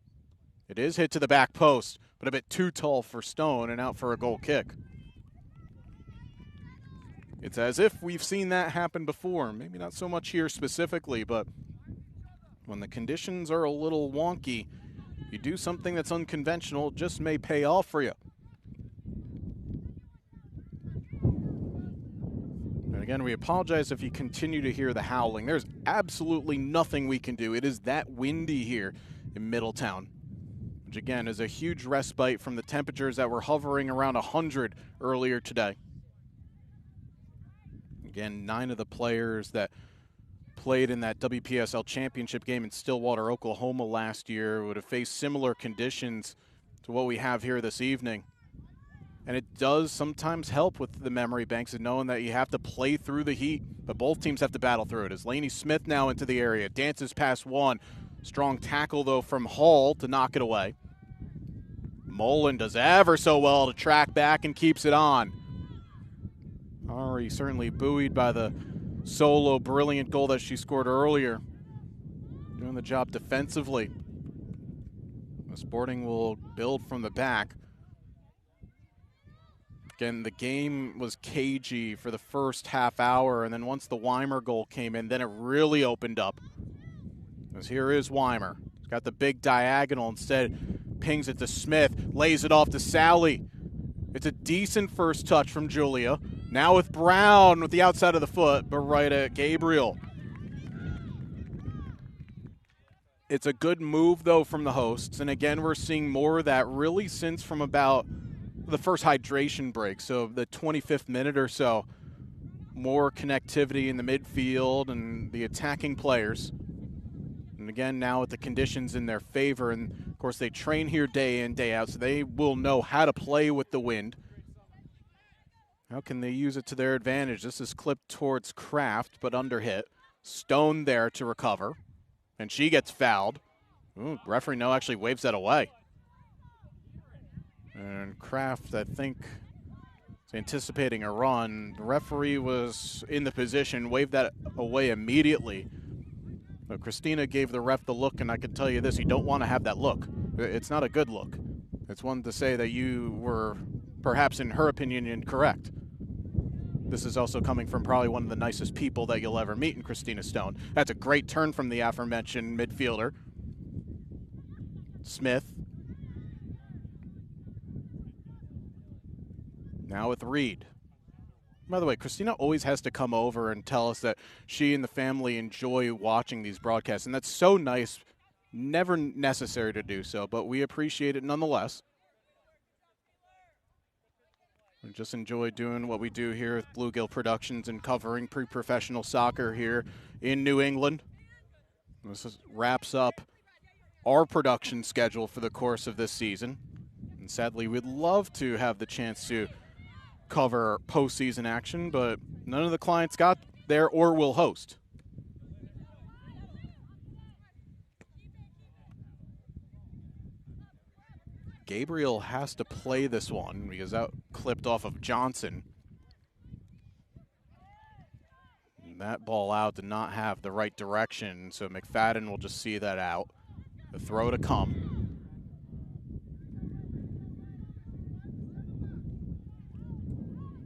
It is hit to the back post, but a bit too tall for Stone and out for a goal kick. It's as if we've seen that happen before. Maybe not so much here specifically, but when the conditions are a little wonky, you do something that's unconventional, it just may pay off for you. And again, we apologize if you continue to hear the howling. There's absolutely nothing we can do. It is that windy here in Middletown, which again is a huge respite from the temperatures that were hovering around 100 earlier today. Again, 9 of the players that played in that WPSL championship game in Stillwater, Oklahoma last year would have faced similar conditions to what we have here this evening. And it does sometimes help with the memory banks of knowing that you have to play through the heat, but both teams have to battle through it. As Lainey Smith now into the area, dances past one. Strong tackle, though, from Hall to knock it away. Mullen does ever so well to track back and keeps it on. Ari certainly buoyed by the solo brilliant goal that she scored earlier. Doing the job defensively. The Sporting will build from the back. Again, the game was cagey for the first half hour, and then once the Weimer goal came in, then it really opened up. As here is Weimer. He's got the big diagonal instead. pings it to Smith, lays it off to Sally. It's a decent first touch from Julia. Now with Brown with the outside of the foot, but right at Gabriel. It's a good move, though, from the hosts. And again, we're seeing more of that really since from about the first hydration break. So the 25th minute or so, more connectivity in the midfield and the attacking players. And again, now with the conditions in their favor. And, of course, they train here day in, day out, so they will know how to play with the wind. How can they use it to their advantage? This is clipped towards Kraft, but under hit. Stone there to recover. And she gets fouled. Ooh, referee actually waves that away. And Kraft, I think, is anticipating a run. The referee was in the position, waved that away immediately. But Christina gave the ref the look, and I can tell you this, you don't want to have that look. It's not a good look. It's one to say that you were, perhaps in her opinion, incorrect. This is also coming from probably one of the nicest people that you'll ever meet in Christina Stone. That's a great turn from the aforementioned midfielder. Smith. Now with Reed. By the way, Christina always has to come over and tell us that she and the family enjoy watching these broadcasts, and that's so nice. Never necessary to do so, but we appreciate it nonetheless. We just enjoy doing what we do here with Bluegill Productions and covering pre-professional soccer here in New England. This wraps up our production schedule for the course of this season. And sadly, we'd love to have the chance to cover postseason action, but none of the clients got there or will host. Gabriel has to play this one because that clipped off of Johnson. And that ball out did not have the right direction, so McFadden will just see that out. The throw to come.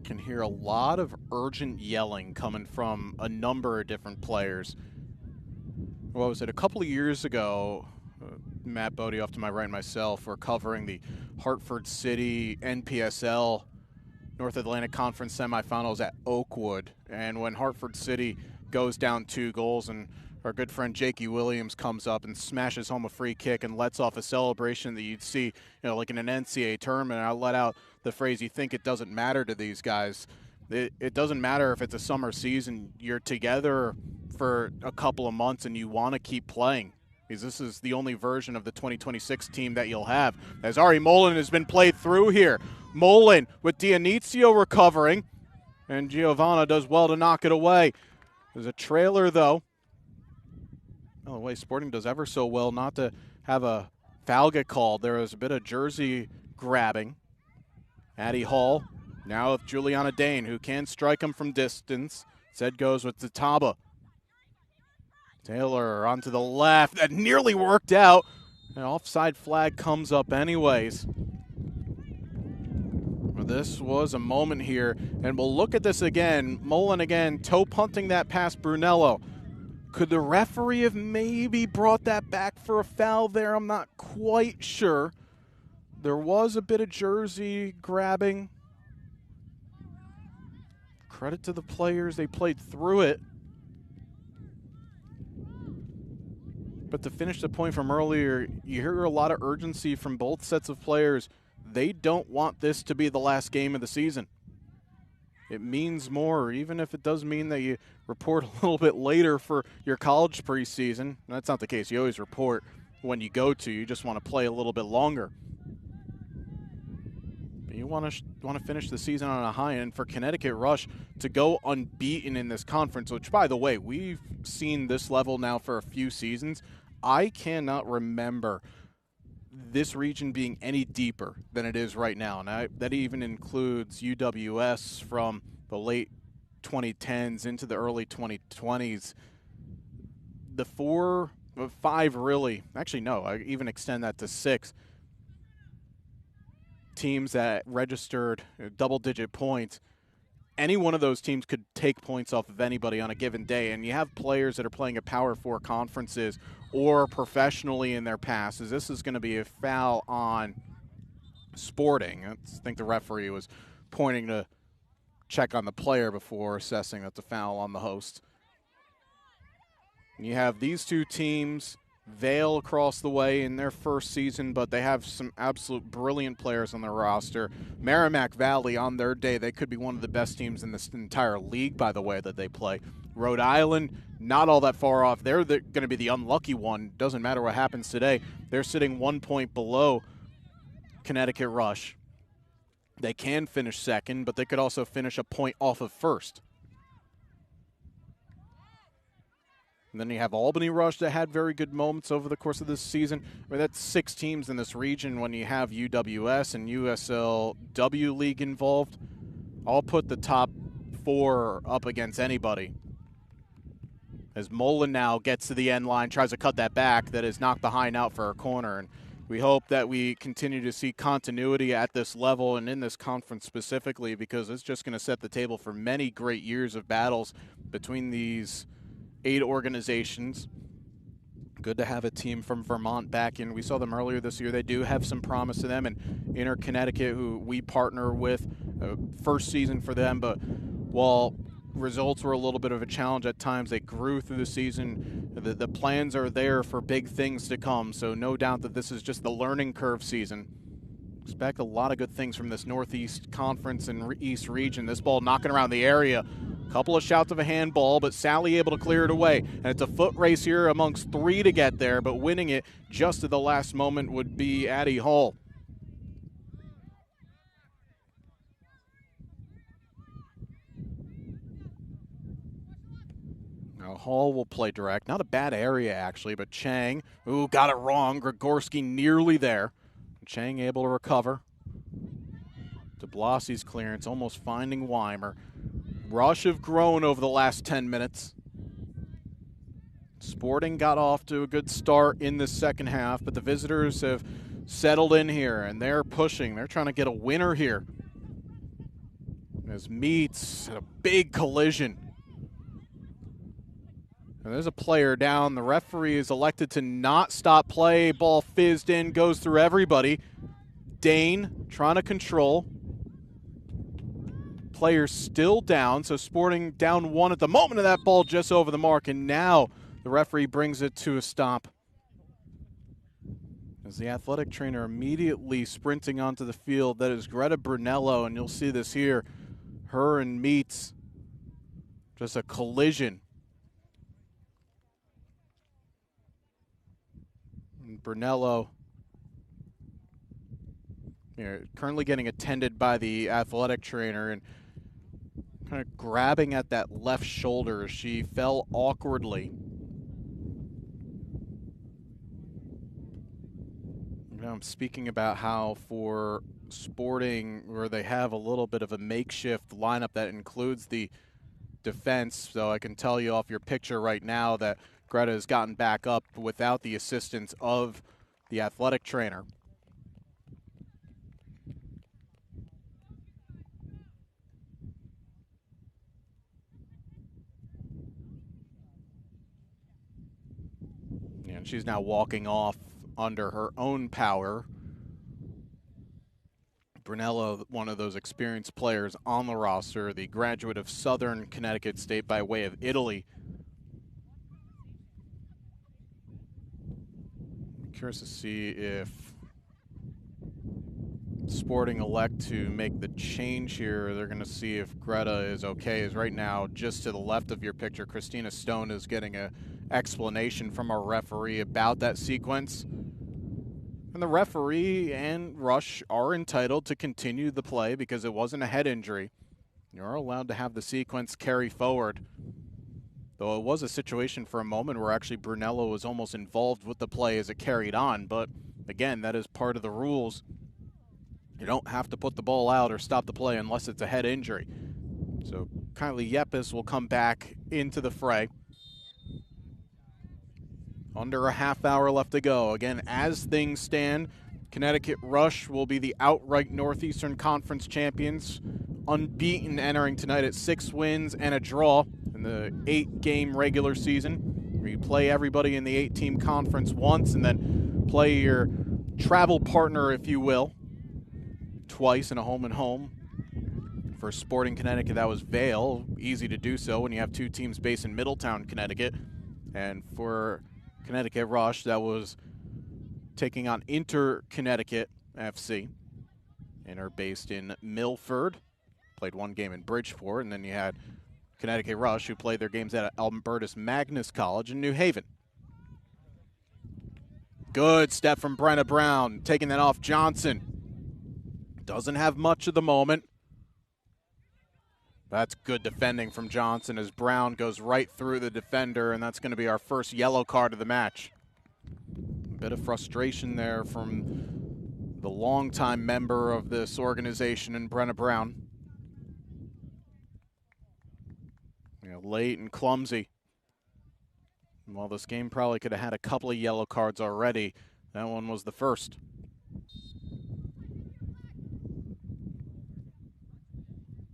Can hear a lot of urgent yelling coming from a number of different players. What was it, a couple of years ago, Matt Bodie off to my right and myself were covering the Hartford City NPSL North Atlantic Conference semifinals at Oakwood. And when Hartford City goes down 2 goals and our good friend Jakey Williams comes up and smashes home a free kick and lets off a celebration that you'd see, like in an NCAA tournament. I let out the phrase, you think it doesn't matter to these guys. It doesn't matter if it's a summer season. You're together for a couple of months and you want to keep playing. Because this is the only version of the 2026 team that you'll have. As Ari Mullen has been played through here. Mullen with Dionizio recovering. And Giovanna does well to knock it away. There's a trailer, though. By the way, Sporting does ever so well not to have a foul get called. There was a bit of jersey grabbing. Addie Hall now with Juliana Dane, who can strike him from distance. Said goes with Zataba. Taylor onto the left. That nearly worked out. An offside flag comes up anyways. Well, this was a moment here, and we'll look at this again. Mullen again, toe punting that past Brunello. Could the referee have maybe brought that back for a foul there? I'm not quite sure. There was a bit of jersey grabbing. Credit to the players. They played through it. But to finish the point from earlier, you hear a lot of urgency from both sets of players. They don't want this to be the last game of the season. It means more, even if it does mean that you report a little bit later for your college preseason. That's not the case. You always report when you go to. You just want to play a little bit longer. But you want to finish the season on a high end. For Connecticut Rush to go unbeaten in this conference, which, by the way, we've seen this level now for a few seasons. I cannot remember this region being any deeper than it is right now. And that even includes UWS from the late 2010s into the early 2020s. The 4, 5 really, actually no, I even extend that to 6 teams that registered double-digit points. any one of those teams could take points off of anybody on a given day, and you have players that are playing at Power 4 conferences or professionally in their passes. This is going to be a foul on Sporting. I think the referee was pointing to check on the player before assessing that's a foul on the host. And you have these two teams, Vale across the way in their first season, but they have some absolute brilliant players on their roster. Merrimack Valley, on their day, they could be one of the best teams in this entire league by the way that they play. Rhode Island, not all that far off. They're going to be the unlucky one. Doesn't matter what happens today. They're sitting 1 point below Connecticut Rush. They can finish second, but they could also finish a point off of first. And then you have Albany Rush that had very good moments over the course of this season. I mean, that's 6 teams in this region when you have UWS and USLW League involved. I'll put the top 4 up against anybody. As Mullen now gets to the end line, tries to cut that back, that is knocked behind out for a corner. And we hope that we continue to see continuity at this level and in this conference specifically, because it's just going to set the table for many great years of battles between these 8 organizations. Good to have a team from Vermont back in. We saw them earlier this year. They do have some promise to them. And Inter Connecticut, who we partner with, first season for them, but while results were a little bit of a challenge at times, they grew through the season. The plans are there for big things to come, so no doubt that this is just the learning curve season. Expect a lot of good things from this Northeast Conference and East region. This ball knocking around the area. Couple of shouts of a handball, but Sally able to clear it away. And it's a foot race here amongst 3 to get there, but winning it just at the last moment would be Addie Hall. Now Hall will play direct. Not a bad area, actually, but Chang, ooh, got it wrong. Grigorski nearly there. Chang able to recover. DeBlassie's clearance, almost finding Weimer. Rush have grown over the last 10 minutes. Sporting got off to a good start in the second half, but the visitors have settled in here, and they're pushing. They're trying to get a winner here. As Meets had a big collision. And there's a player down. The referee is elected to not stop play. Ball fizzed in, goes through everybody. Dane trying to control. Players still down, so Sporting down 1 at the moment of that ball, just over the mark, and now the referee brings it to a stop. As the athletic trainer immediately sprinting onto the field, that is Greta Brunello, and you'll see this here. Her and Meets, just a collision. And Brunello, currently getting attended by the athletic trainer and kind of grabbing at that left shoulder. She fell awkwardly. I'm speaking about how for Sporting, where they have a little bit of a makeshift lineup that includes the defense, so I can tell you off your picture right now that Greta has gotten back up without the assistance of the athletic trainer. And she's now walking off under her own power. Brunello, one of those experienced players on the roster, the graduate of Southern Connecticut State by way of Italy. I'm curious to see if Sporting elect to make the change here. They're going to see if Greta is okay. As right now, just to the left of your picture, Christina Stone is getting an explanation from our referee about that sequence. And the referee and Rush are entitled to continue the play because it wasn't a head injury. You're allowed to have the sequence carry forward. Though it was a situation for a moment where actually Brunello was almost involved with the play as it carried on. But again, that is part of the rules. You don't have to put the ball out or stop the play unless it's a head injury. So Kylie Yepes will come back into the fray. Under a half hour left to go. Again, as things stand, Connecticut Rush will be the outright Northeastern Conference champions unbeaten entering tonight at 6 wins and a draw in the 8-game regular season, where you play everybody in the 8-team conference once and then play your travel partner, if you will, twice in a home and home. For Sporting Connecticut, that was Vail. Easy to do so when you have 2 teams based in Middletown, Connecticut. And for Connecticut Rush, that was taking on Inter-Connecticut FC. Inter based in Milford. Played 1 game in Bridgeport. And then you had Connecticut Rush, who played their games at Albertus Magnus College in New Haven. Good step from Brenna Brown, taking that off Johnson. Doesn't have much at the moment. That's good defending from Johnson as Brown goes right through the defender, and that's going to be our first yellow card of the match. A bit of frustration there from the longtime member of this organization in Brenna Brown. Late and clumsy. While this game probably could have had a couple of yellow cards already, that one was the first.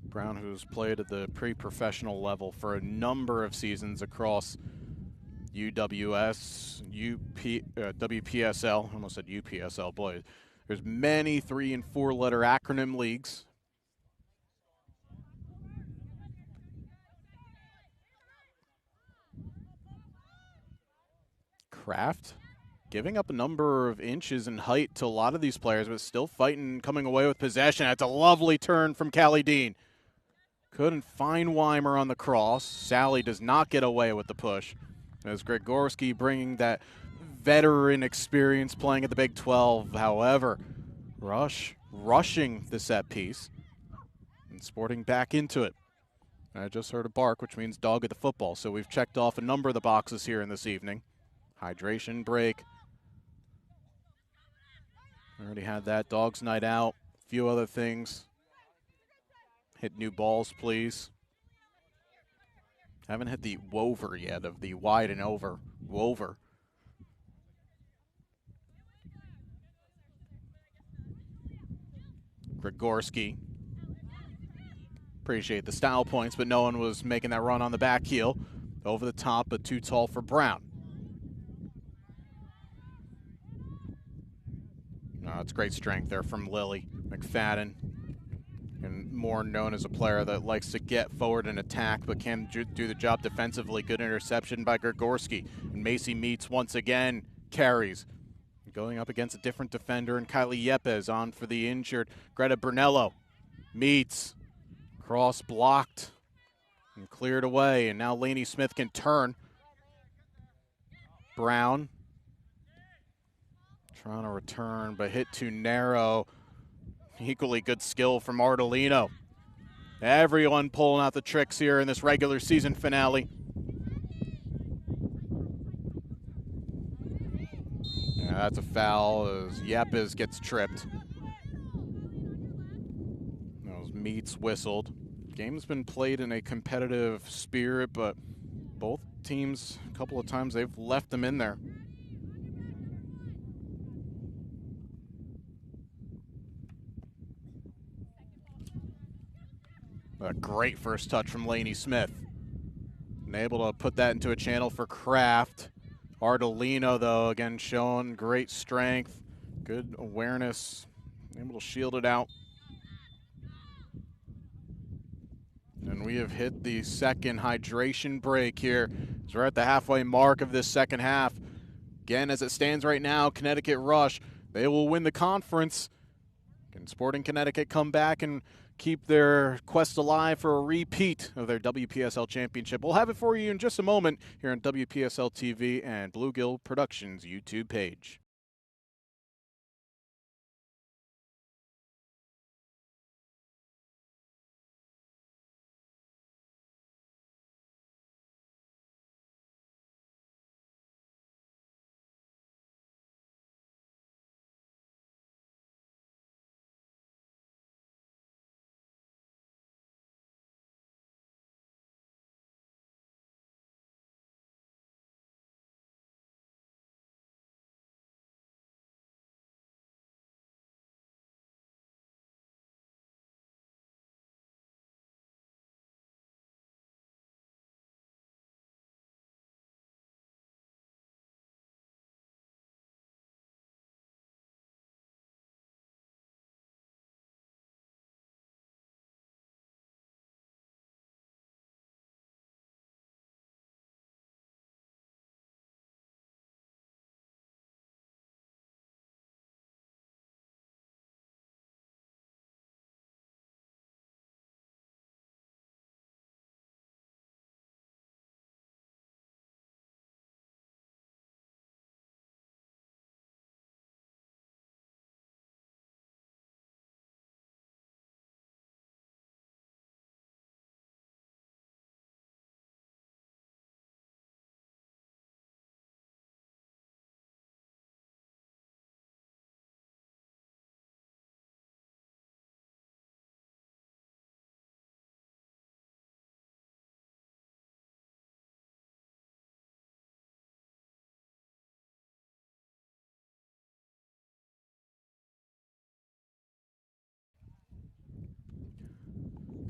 Brown, who's played at the pre-professional level for a number of seasons across UWS, WPSL, I almost said UPSL, boy. There's many 3- and 4-letter acronym leagues. Kraft giving up a number of inches in height to a lot of these players, but still fighting, coming away with possession. That's a lovely turn from Callie Dean. Couldn't find Weimer on the cross. Sally does not get away with the push. As Gregorski bringing that veteran experience playing at the Big 12. However, rushing the set piece and Sporting back into it. I just heard a bark, which means dog at the football. So we've checked off a number of the boxes here in this evening. Hydration break. Already had that. Dog's night out. A few other things. Hit new balls, please. Haven't hit the wover yet of the wide and over. Wover. Gregorski. Appreciate the style points, but no one was making that run on the back heel. Over the top, but too tall for Brown. Oh, it's great strength there from Lily McFadden. And more known as a player that likes to get forward and attack, but can do the job defensively. Good interception by Gregorski. And Macy Meets once again, carries. Going up against a different defender, and Kylie Yepes on for the injured Greta Brunello. Meets. Cross blocked and cleared away, and now Lainey Smith can turn. Brown trying to return, but hit too narrow. Equally good skill from Ardolino. Everyone pulling out the tricks here in this regular season finale. Yeah, that's a foul as Yepes gets tripped. Those Meets whistled. Game's been played in a competitive spirit, but both teams, a couple of times, they've left them in there. A great first touch from Lainey Smith. And able to put that into a channel for Kraft. Ardolino, though, again, showing great strength, good awareness, able to shield it out. And we have hit the second hydration break here. So we're at the halfway mark of this second half. Again, as it stands right now, Connecticut Rush, they will win the conference. Can Sporting Connecticut come back and keep their quest alive for a repeat of their WPSL championship? We'll have it for you in just a moment here on WPSL TV and Bluegill Productions YouTube page.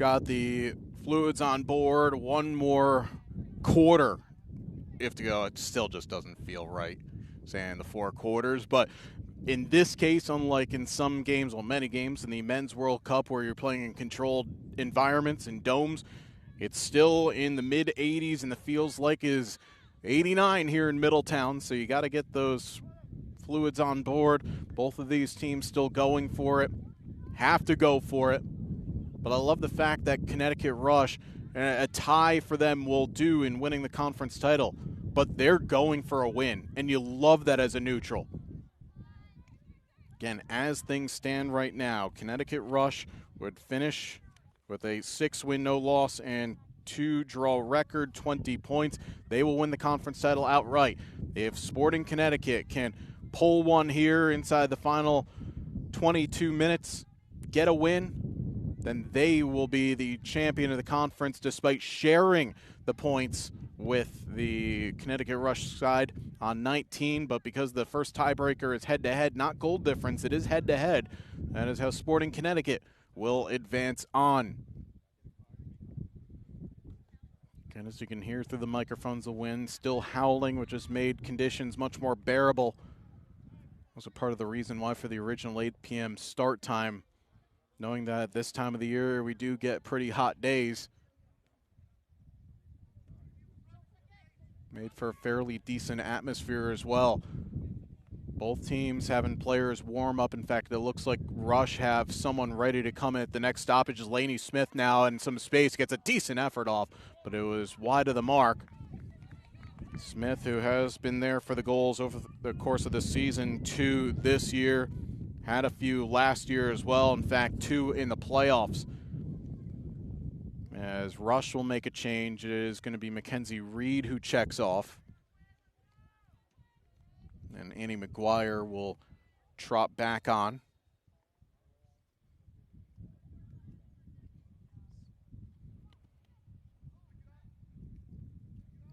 got the fluids on board. One more quarter if to go. It still just doesn't feel right saying the 4 quarters, but in this case, unlike in some games, well, many games in the Men's World Cup where you're playing in controlled environments and domes, it's still in the mid-80s, and the feels like is 89 here in Middletown, so you got to get those fluids on board. Both of these teams still going for it, have to go for it. But I love the fact that Connecticut Rush, a tie for them will do in winning the conference title, but they're going for a win, and you love that as a neutral. Again, as things stand right now, Connecticut Rush would finish with a 6-win, no-loss, and 2-draw record, 20 points. They will win the conference title outright. If Sporting Connecticut can pull one here inside the final 22 minutes, get a win, then they will be the champion of the conference despite sharing the points with the Connecticut Rush side on 19, but because the first tiebreaker is head-to-head, not goal difference, it is head-to-head. That is how Sporting Connecticut will advance on. And as you can hear through the microphones, the wind still howling, which has made conditions much more bearable. Was a part of the reason why for the original 8 p.m. start time, knowing that at this time of the year we do get pretty hot days. Made for a fairly decent atmosphere as well. Both teams having players warm up. In fact, it looks like Rush have someone ready to come at the next stoppage. Is Laney Smith now in some space, gets a decent effort off, but it was wide of the mark. Smith, who has been there for the goals over the course of the season, 2 this year, had a few last year as well. In fact, 2 in the playoffs. As Rush will make a change, it is going to be Mackenzie Reed who checks off. And Annie McGuire will trot back on.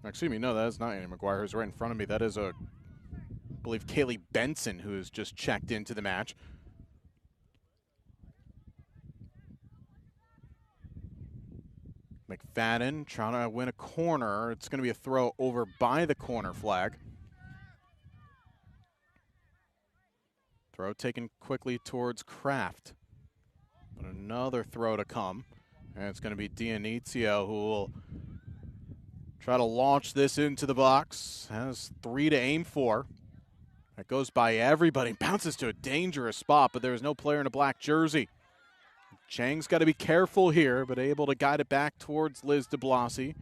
Excuse me, no, that is not Annie McGuire, who's right in front of me. That is, I believe, Kaylee Benson, who has just checked into the match. McFadden trying to win a corner. It's going to be a throw over by the corner flag. Throw taken quickly towards Kraft. But another throw to come. And it's going to be Dionizio who will try to launch this into the box. Has 3 to aim for. That goes by everybody. Bounces to a dangerous spot, but there is no player in a black jersey. Chang's got to be careful here, but able to guide it back towards Liz DeBlasi.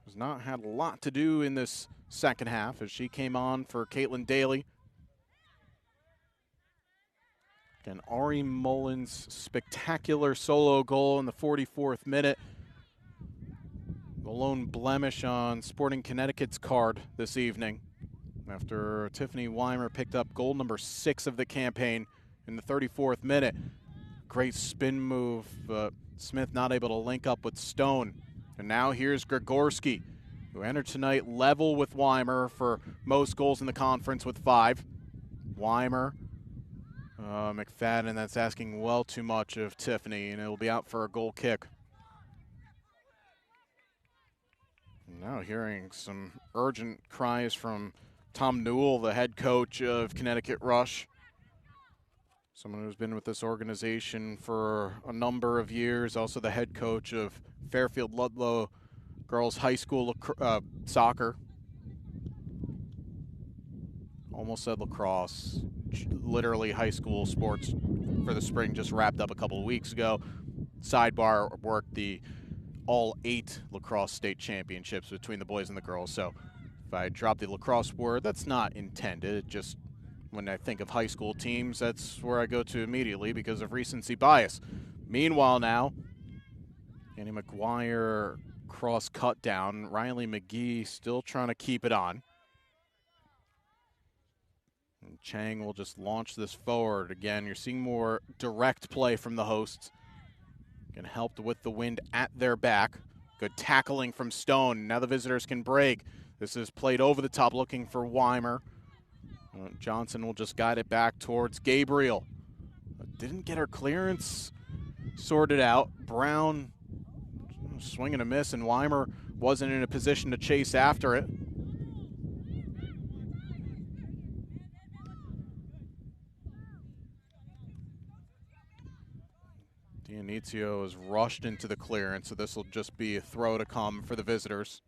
Has not had a lot to do in this second half as she came on for Caitlin Daly. And Ari Mullins' spectacular solo goal in the 44th minute. The lone blemish on Sporting Connecticut's card this evening after Tiffany Weimer picked up goal number 6 of the campaign in the 34th minute. Great spin move, but Smith not able to link up with Stone. And now here's Gregorski, who entered tonight level with Weimer for most goals in the conference with 5. Weimer, McFadden, that's asking well too much of Tiffany, and it'll be out for a goal kick. Now hearing some urgent cries from Tom Newell, the head coach of Connecticut Rush. Someone who's been with this organization for a number of years, also the head coach of Fairfield Ludlow Girls High School soccer. Almost said lacrosse. Literally high school sports for the spring just wrapped up a couple of weeks ago. Sidebar, worked the all 8 lacrosse state championships between the boys and the girls. So if I drop the lacrosse word, that's not intended. It just, when I think of high school teams, that's where I go to immediately because of recency bias. Meanwhile now, Annie McGuire cross cut down. Riley McGee still trying to keep it on. And Chang will just launch this forward. Again, you're seeing more direct play from the hosts. Again, helped with the wind at their back. Good tackling from Stone. Now the visitors can break. This is played over the top looking for Weimer. Johnson will just guide it back towards Gabriel. Didn't get her clearance sorted out. Brown Swing and a miss, and Weimer wasn't in a position to chase after it. Dionisio is rushed into the clearance, so this will just be a throw to come for the visitors.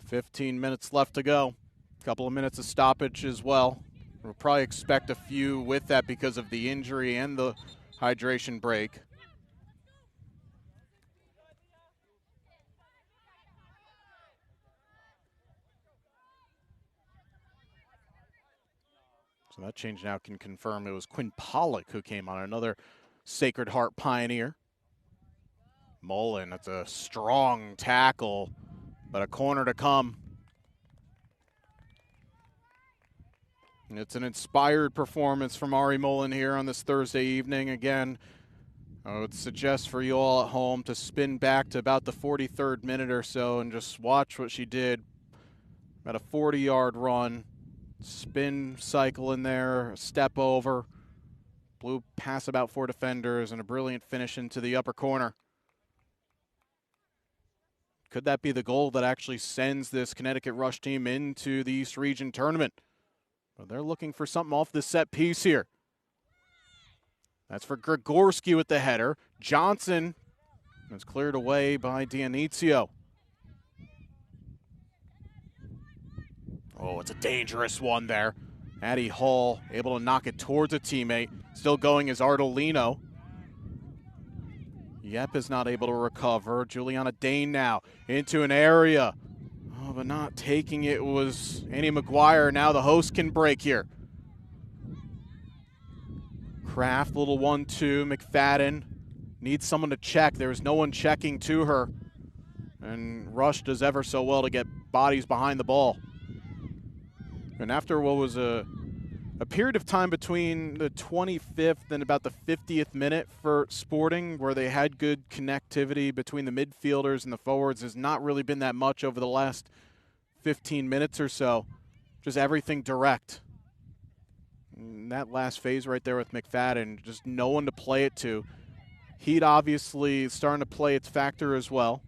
15 minutes left to go. A couple of minutes of stoppage as well. We'll probably expect a few with that because of the injury and the hydration break. So that change now can confirm it was Quinn Pollock who came on, another Sacred Heart Pioneer. Mullen, that's a strong tackle, but a corner to come. And it's an inspired performance from Ari Mullen here on this Thursday evening. Again, I would suggest for you all at home to spin back to about the 43rd minute or so and just watch what she did. About a 40-yard run, spin cycle in there, a step over, blew past about 4 defenders, and a brilliant finish into the upper corner. Could that be the goal that actually sends this Connecticut Rush team into the East Region tournament? Well, they're looking for something off the set piece here. That's for Grigorski with the header. Johnson is cleared away by Dionisio. Oh, it's a dangerous one there. Addie Hall able to knock it towards a teammate. Still going is Ardolino. Yep is not able to recover. Juliana Dane now into an area. Oh, but not taking it was Annie McGuire. Now the host can break here. Kraft, little 1-2. McFadden needs someone to check. There's no one checking to her. And Rush does ever so well to get bodies behind the ball. And after what was a period of time between the 25th and about the 50th minute for Sporting, where they had good connectivity between the midfielders and the forwards, has not really been that much over the last 15 minutes or so. Just everything direct. And that last phase right there with McFadden, just no one to play it to. Heat obviously starting to play its factor as well.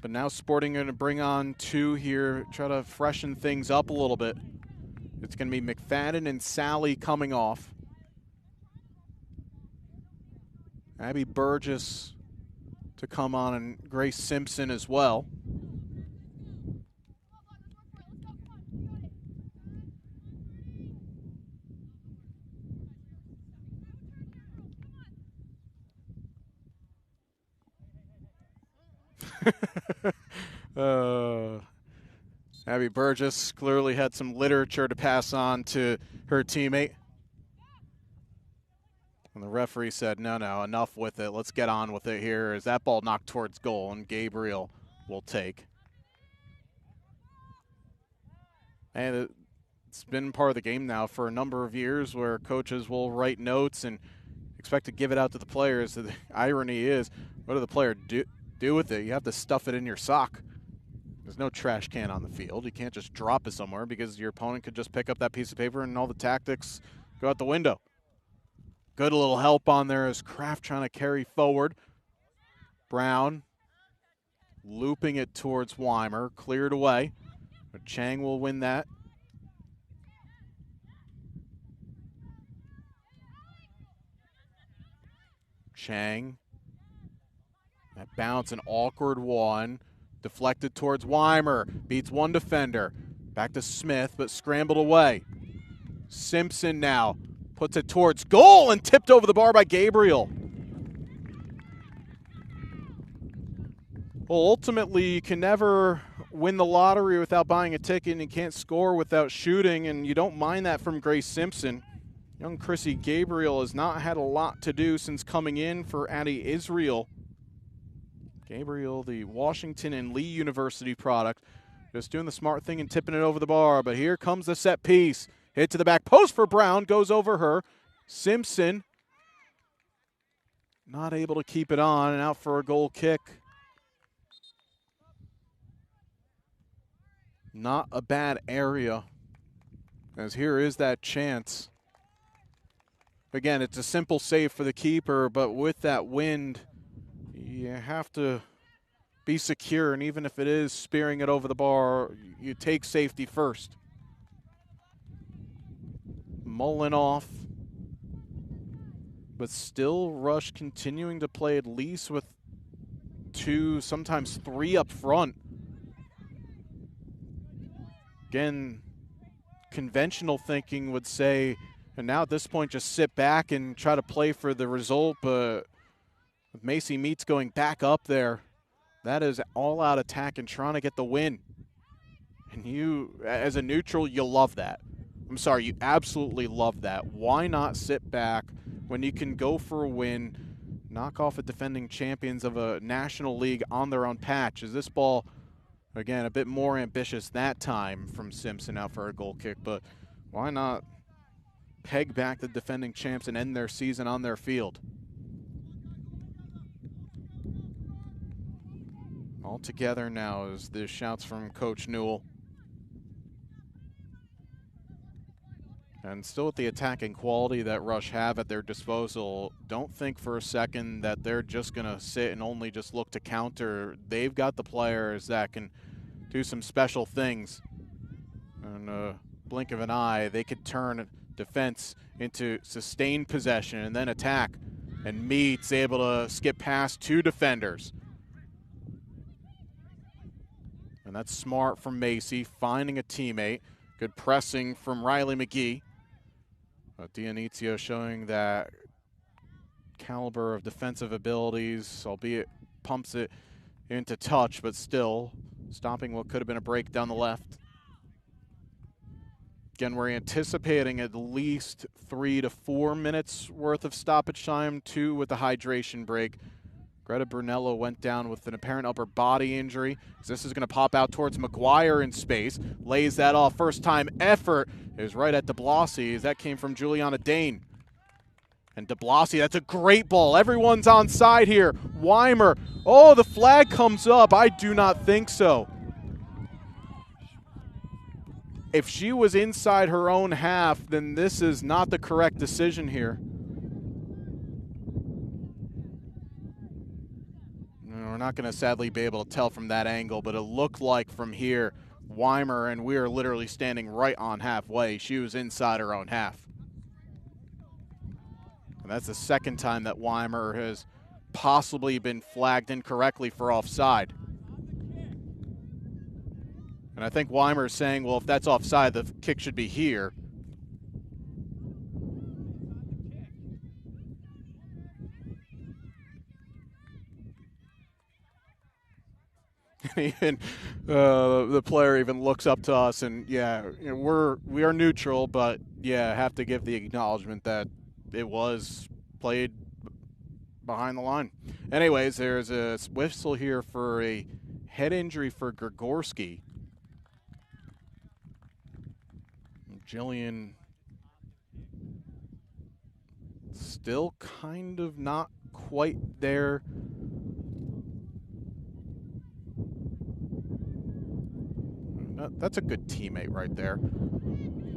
But now Sporting going to bring on 2 here, try to freshen things up a little bit. It's going to be McFadden and Sally coming off. Abby Burgess to come on, and Grace Simpson as well. Abby Burgess clearly had some literature to pass on to her teammate. And the referee said, no, enough with it. Let's get on with it here as that ball knocked towards goal, and Gabriel will take. And it's been part of the game now for a number of years where coaches will write notes and expect to give it out to the players. So the irony is, what do the player do with it? You have to stuff it in your sock. There's no trash can on the field. You can't just drop it somewhere because your opponent could just pick up that piece of paper and all the tactics go out the window. Good little help on there as Kraft trying to carry forward. Brown looping it towards Weimer, cleared away. But Chang will win that. Chang. That bounce, an awkward one. Deflected towards Weimer. Beats one defender. Back to Smith, but scrambled away. Simpson now puts it towards goal and tipped over the bar by Gabriel. Well, ultimately, you can never win the lottery without buying a ticket, and you can't score without shooting, and you don't mind that from Grace Simpson. Young Chrissy Gabriel has not had a lot to do since coming in for Addie Israel. Gabriel, the Washington and Lee University product, just doing the smart thing and tipping it over the bar. But here comes the set piece. Hit to the back post for Brown, goes over her. Simpson not able to keep it on, and out for a goal kick. Not a bad area, as here is that chance. again, it's a simple save for the keeper, but with that wind, you have to be secure, and even if it is spearing it over the bar, you take safety first. Mullen off, but still Rush continuing to play at least with 2, sometimes 3 up front. Again, conventional thinking would say, and now at this point, just sit back and try to play for the result, but with Macy Meats going back up there, that is all-out attack and trying to get the win. And you, as a neutral, you love that. I'm sorry, you absolutely love that. Why not sit back when you can go for a win, knock off a defending champions of a national league on their own patch? Is this ball, again, a bit more ambitious that time from Simpson out for a goal kick, but why not peg back the defending champs and end their season on their field? All together now as the shouts from Coach Newell. And still with the attacking quality that Rush have at their disposal, don't think for a second that they're just going to sit and only just look to counter. They've got the players that can do some special things. In a blink of an eye, they could turn defense into sustained possession and then attack. And Mead's able to skip past 2 defenders. And that's smart from Macy, finding a teammate. Good pressing from Riley McGee. Dionizio showing that caliber of defensive abilities, albeit pumps it into touch, but still stopping what could have been a break down the left. Again, we're anticipating at least 3 to 4 minutes worth of stoppage time, 2 with the hydration break. Greta Brunello went down with an apparent upper body injury. This is going to pop out towards McGuire in space. Lays that off. First time effort is right at DeBlasi as that came from Juliana Dane. And DeBlasi, that's a great ball. Everyone's on side here. Weimer. Oh, the flag comes up. I do not think so. If she was inside her own half, then this is not the correct decision here. We're not going to sadly be able to tell from that angle, but it looked like from here, Weimer, and we are literally standing right on halfway, she was inside her own half. And that's the second time that Weimer has possibly been flagged incorrectly for offside. And I think Weimer is saying, well, if that's offside, the kick should be here. Even the player even looks up to us, and yeah, you know, we are neutral, but yeah, have to give the acknowledgement that it was played behind the line. Anyways, there's a whistle here for a head injury for Grigorski. Jillian still kind of not quite there. That's a good teammate right there.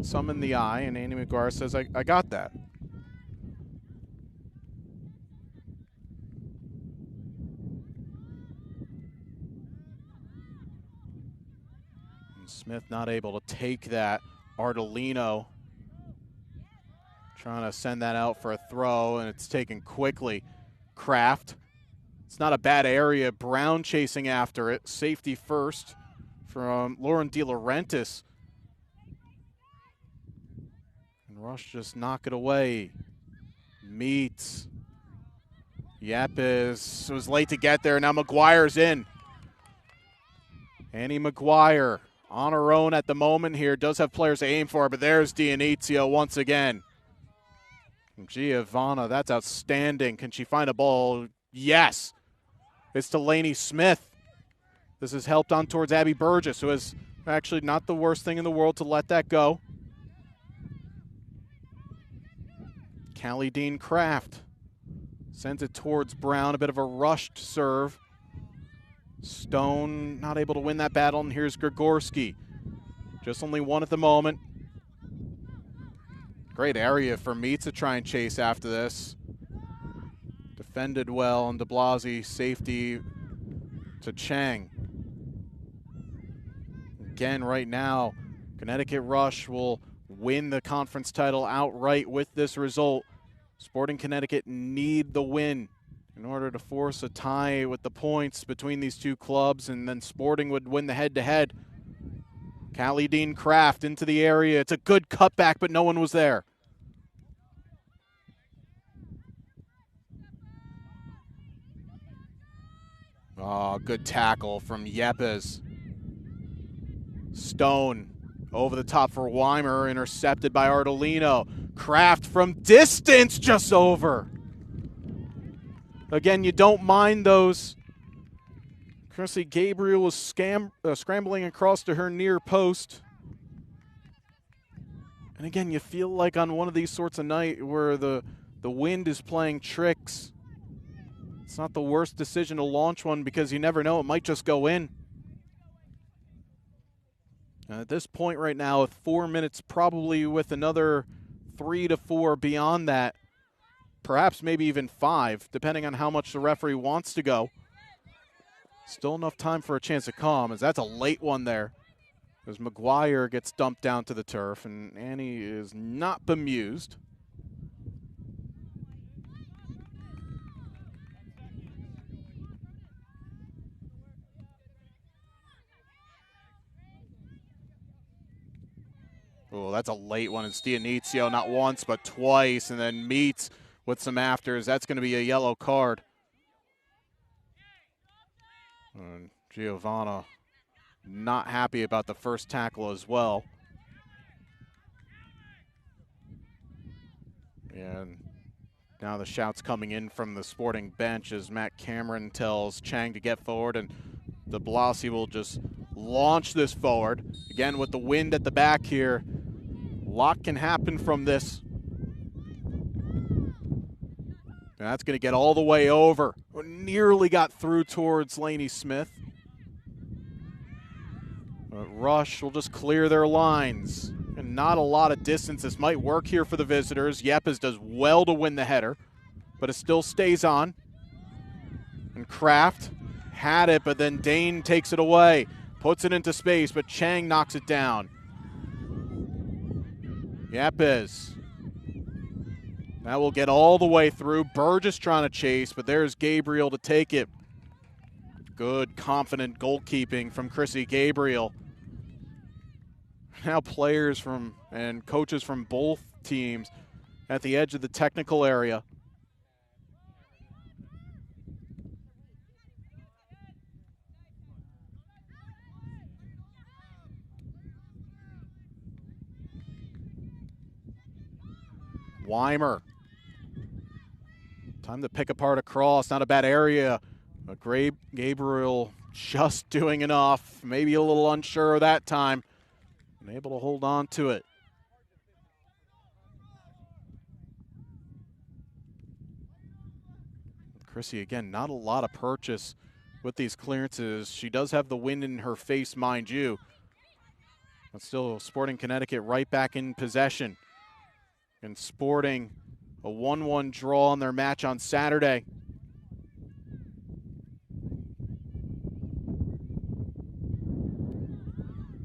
Some in the eye, and Andy McGuire says, I got that. And Smith not able to take that. Ardolino trying to send that out for a throw, and it's taken quickly. Kraft. It's not a bad area. Brown chasing after it. Safety first from Lauren De Laurentiis. And Rush just knock it away. Meets. Yapis was late to get there. Now McGuire's in. Annie McGuire on her own at the moment here. Does have players to aim for, but there's Dionizio once again. Giovanna, that's outstanding. Can she find a ball? Yes. It's Delaney Smith. This is helped on towards Abby Burgess, who is actually not the worst thing in the world to let that go. Callie Dean Kraft sends it towards Brown. A bit of a rushed serve. Stone not able to win that battle, and here's Grigorski. Just only one at the moment. Great area for Meats to try and chase after this. Defended well, and de Blasi safety to Chang. Again, right now, Connecticut Rush will win the conference title outright with this result. Sporting Connecticut need the win in order to force a tie with the points between these two clubs, and then Sporting would win the head-to-head. Callie Dean Kraft into the area. It's a good cutback, but no one was there. Oh, good tackle from Yepes. Stone over the top for Weimer, intercepted by Ardolino. Kraft from distance, just over. Again, you don't mind those. Chrissy Gabriel was scrambling across to her near post. And again, you feel like on one of these sorts of night where the wind is playing tricks, it's not the worst decision to launch one, because you never know, it might just go in. And at this point right now, with 4 minutes, probably with another 3 to 4 beyond that, perhaps maybe even 5, depending on how much the referee wants to go. Still enough time for a chance to come, as that's a late one there, as McGuire gets dumped down to the turf, and Annie is not bemused. Oh, that's a late one. It's Dionizio, not once but twice, and then Meets with some afters. That's going to be a yellow card. And Giovanna not happy about the first tackle as well. And now the shouts coming in from the Sporting bench as Matt Cameron tells Chang to get forward, and de Blasi will just launch this forward. Again, with the wind at the back here, a lot can happen from this. And that's going to get all the way over. Nearly got through towards Laney Smith. But Rush will just clear their lines. And not a lot of distance. This might work here for the visitors. Yepes does well to win the header, but it still stays on. And Kraft had it, but then Dane takes it away. Puts it into space, but Chang knocks it down. Yepes. That will get all the way through. Burgess trying to chase, but there's Gabriel to take it. Good, confident goalkeeping from Chrissy Gabriel. Now players from and coaches from both teams at the edge of the technical area. Weimer. Time to pick apart a cross. Not a bad area. But Gabriel just doing enough. Maybe a little unsure that time. And able to hold on to it. Chrissy, again, not a lot of purchase with these clearances. She does have the wind in her face, mind you. But still, Sporting Connecticut right back in possession. And Sporting a 1-1 draw on their match on Saturday.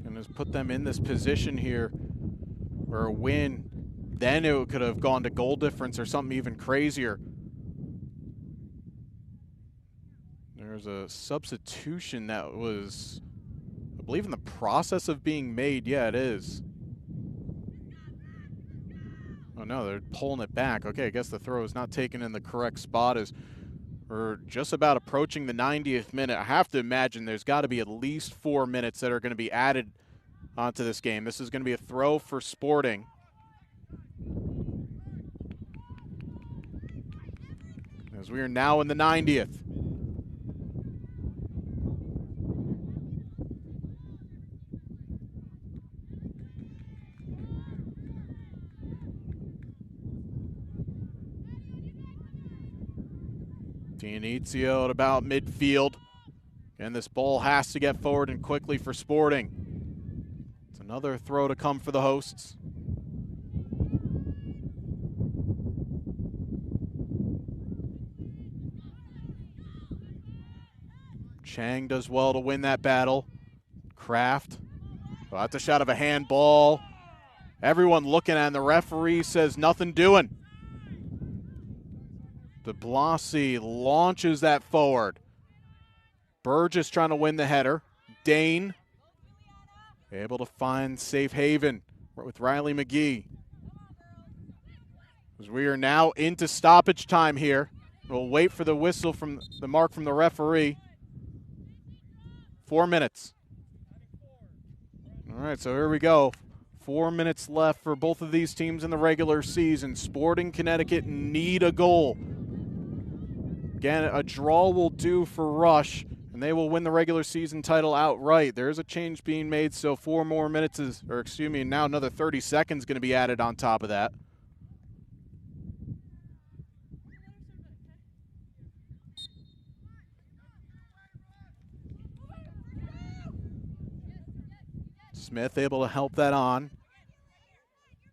And has put them in this position here where a win, then it could have gone to goal difference or something even crazier. There's a substitution that was, I believe, in the process of being made. Yeah, it is. Oh no, they're pulling it back. Okay, I guess the throw is not taken in the correct spot as we're just about approaching the 90th minute. I have to imagine there's got to be at least 4 minutes that are going to be added onto this game. This is going to be a throw for Sporting. As we are now in the 90th. Dionizio at about midfield. And this ball has to get forward and quickly for Sporting. It's another throw to come for the hosts. Chang does well to win that battle. Kraft. Well, that's a shot of a handball. Everyone looking at it, and the referee says nothing doing. DeBlasi launches that forward. Burgess trying to win the header. Dane able to find safe haven with Riley McGee. As we are now into stoppage time here. We'll wait for the whistle from the mark from the referee. 4 minutes. All right, so here we go. 4 minutes left for both of these teams in the regular season. Sporting Connecticut need a goal. Again, a draw will do for Rush, and they will win the regular season title outright. There is a change being made, so 4 more minutes now another 30 seconds going to be added on top of that. Smith able to help that on.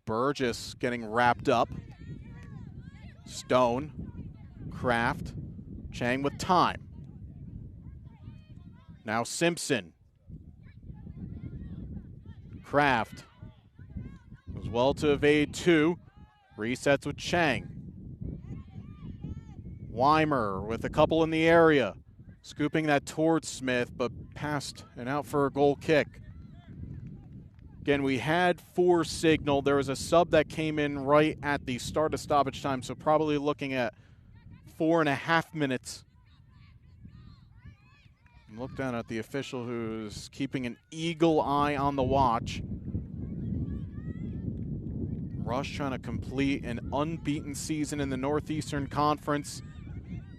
Burgess getting wrapped up. Stone, Kraft, Chang with time. Now Simpson. Kraft as well to evade 2. Resets with Chang. Weimer with a couple in the area. Scooping that towards Smith, but passed and out for a goal kick. Again, we had 4 signaled. There was a sub that came in right at the start of stoppage time, so probably looking at 4.5 minutes. Look down at the official who's keeping an eagle eye on the watch. Rush trying to complete an unbeaten season in the Northeastern Conference.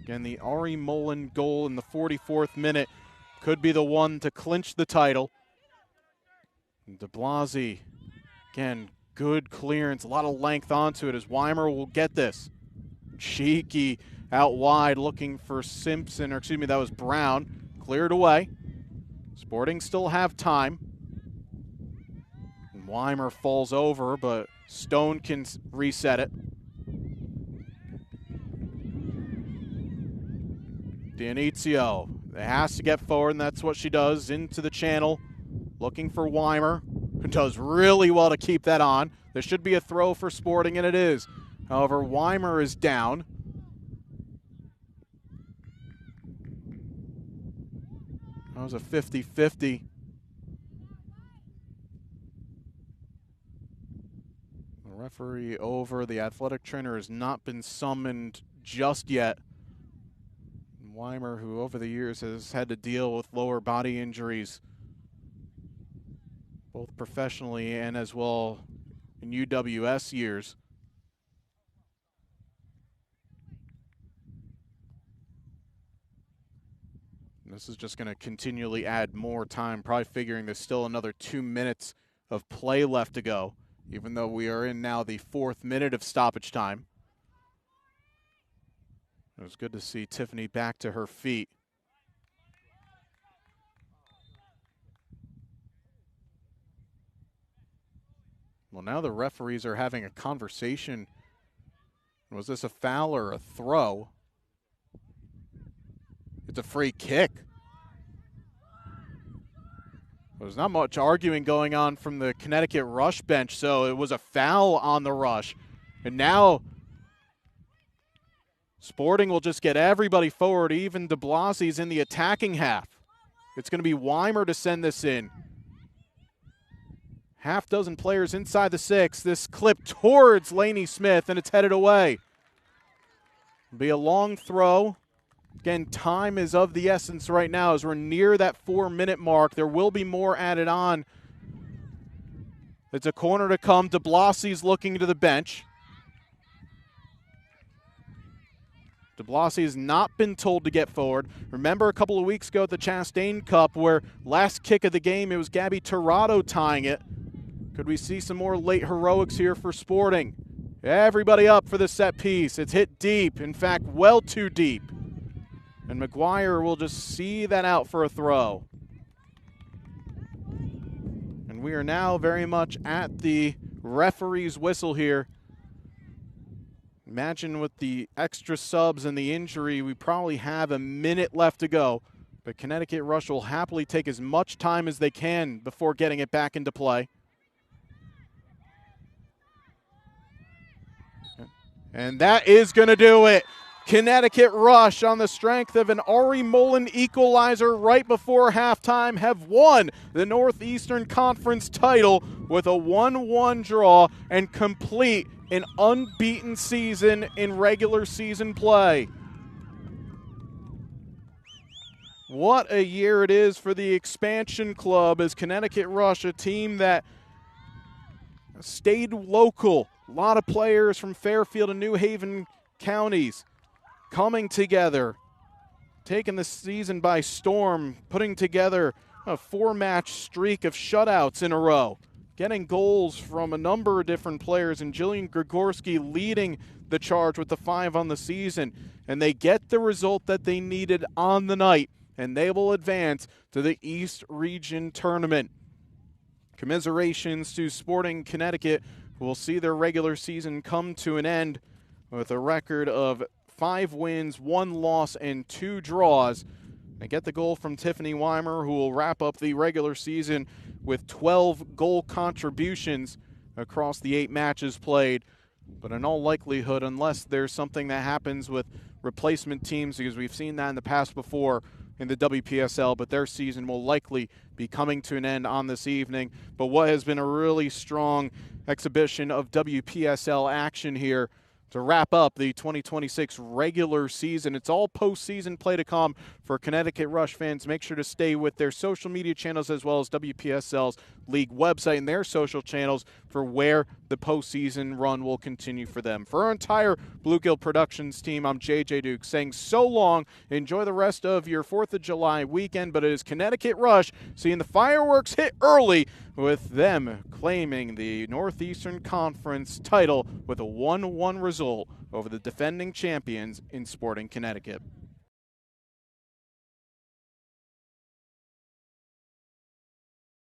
Again, the Ari Mullen goal in the 44th minute could be the one to clinch the title. DeBlasi, again, good clearance, a lot of length onto it as Weimer will get this. Cheeky out wide looking for Simpson, or excuse me, that was Brown. Cleared away. Sporting still have time. And Weimer falls over, but Stone can reset it. Dionizio has to get forward, and that's what she does, into the channel. Looking for Weimer, who does really well to keep that on. There should be a throw for Sporting, and it is. However, Weimer is down. That was a 50-50. The referee over. The athletic trainer has not been summoned just yet. Weimer, who over the years has had to deal with lower body injuries, both professionally and as well in UWS years. And this is just going to continually add more time, probably figuring there's still another 2 minutes of play left to go, even though we are in now the 4th minute of stoppage time. It was good to see Tiffany back to her feet. Well, now the referees are having a conversation. Was this a foul or a throw? It's a free kick. There's not much arguing going on from the Connecticut Rush bench, so it was a foul on the Rush. And now Sporting will just get everybody forward. Even DeBlasi's in the attacking half. It's going to be Weimer to send this in. Half dozen players inside the 6. This clip towards Laney Smith, and it's headed away. It'll be a long throw. Again, time is of the essence right now as we're near that 4-minute mark. There will be more added on. It's a corner to come. DeBlasi's looking to the bench. DeBlasi has not been told to get forward. Remember a couple of weeks ago at the Chastain Cup where last kick of the game, it was Gabby Tirado tying it. Could we see some more late heroics here for Sporting? Everybody up for the set piece. It's hit deep, in fact, well too deep. And McGuire will just see that out for a throw. And we are now very much at the referee's whistle here. Imagine with the extra subs and the injury, we probably have a minute left to go. But Connecticut Rush will happily take as much time as they can before getting it back into play. And that is going to do it. Connecticut Rush, on the strength of an Ari Mullen equalizer right before halftime, have won the Northeastern Conference title with a 1-1 draw and complete an unbeaten season in regular season play. What a year it is for the expansion club, as Connecticut Rush, a team that stayed local. A lot of players from Fairfield and New Haven counties coming together, taking the season by storm, putting together a 4-match streak of shutouts in a row, getting goals from a number of different players, and Jillian Grigorski leading the charge with the 5 on the season. And they get the result that they needed on the night, and they will advance to the East Region Tournament. Commiserations to Sporting Connecticut, who will see their regular season come to an end with a record of 5 wins, 1 loss, and 2 draws. They get the goal from Tiffany Weimer, who will wrap up the regular season with 12 goal contributions across the 8 matches played. But in all likelihood, unless there's something that happens with replacement teams, because we've seen that in the past before in the WPSL, but their season will likely be coming to an end on this evening. But what has been a really strong exhibition of WPSL action here to wrap up the 2026 regular season. It's all postseason play to come for Connecticut Rush fans. Make sure to stay with their social media channels as well as WPSL's league website and their social channels for where the postseason run will continue for them. For our entire Bluegill Productions team, I'm JJ Duke saying so long. Enjoy the rest of your 4th of July weekend, but it is Connecticut Rush seeing the fireworks hit early, with them claiming the Northeastern Conference title with a 1-1 result over the defending champions in Sporting Connecticut.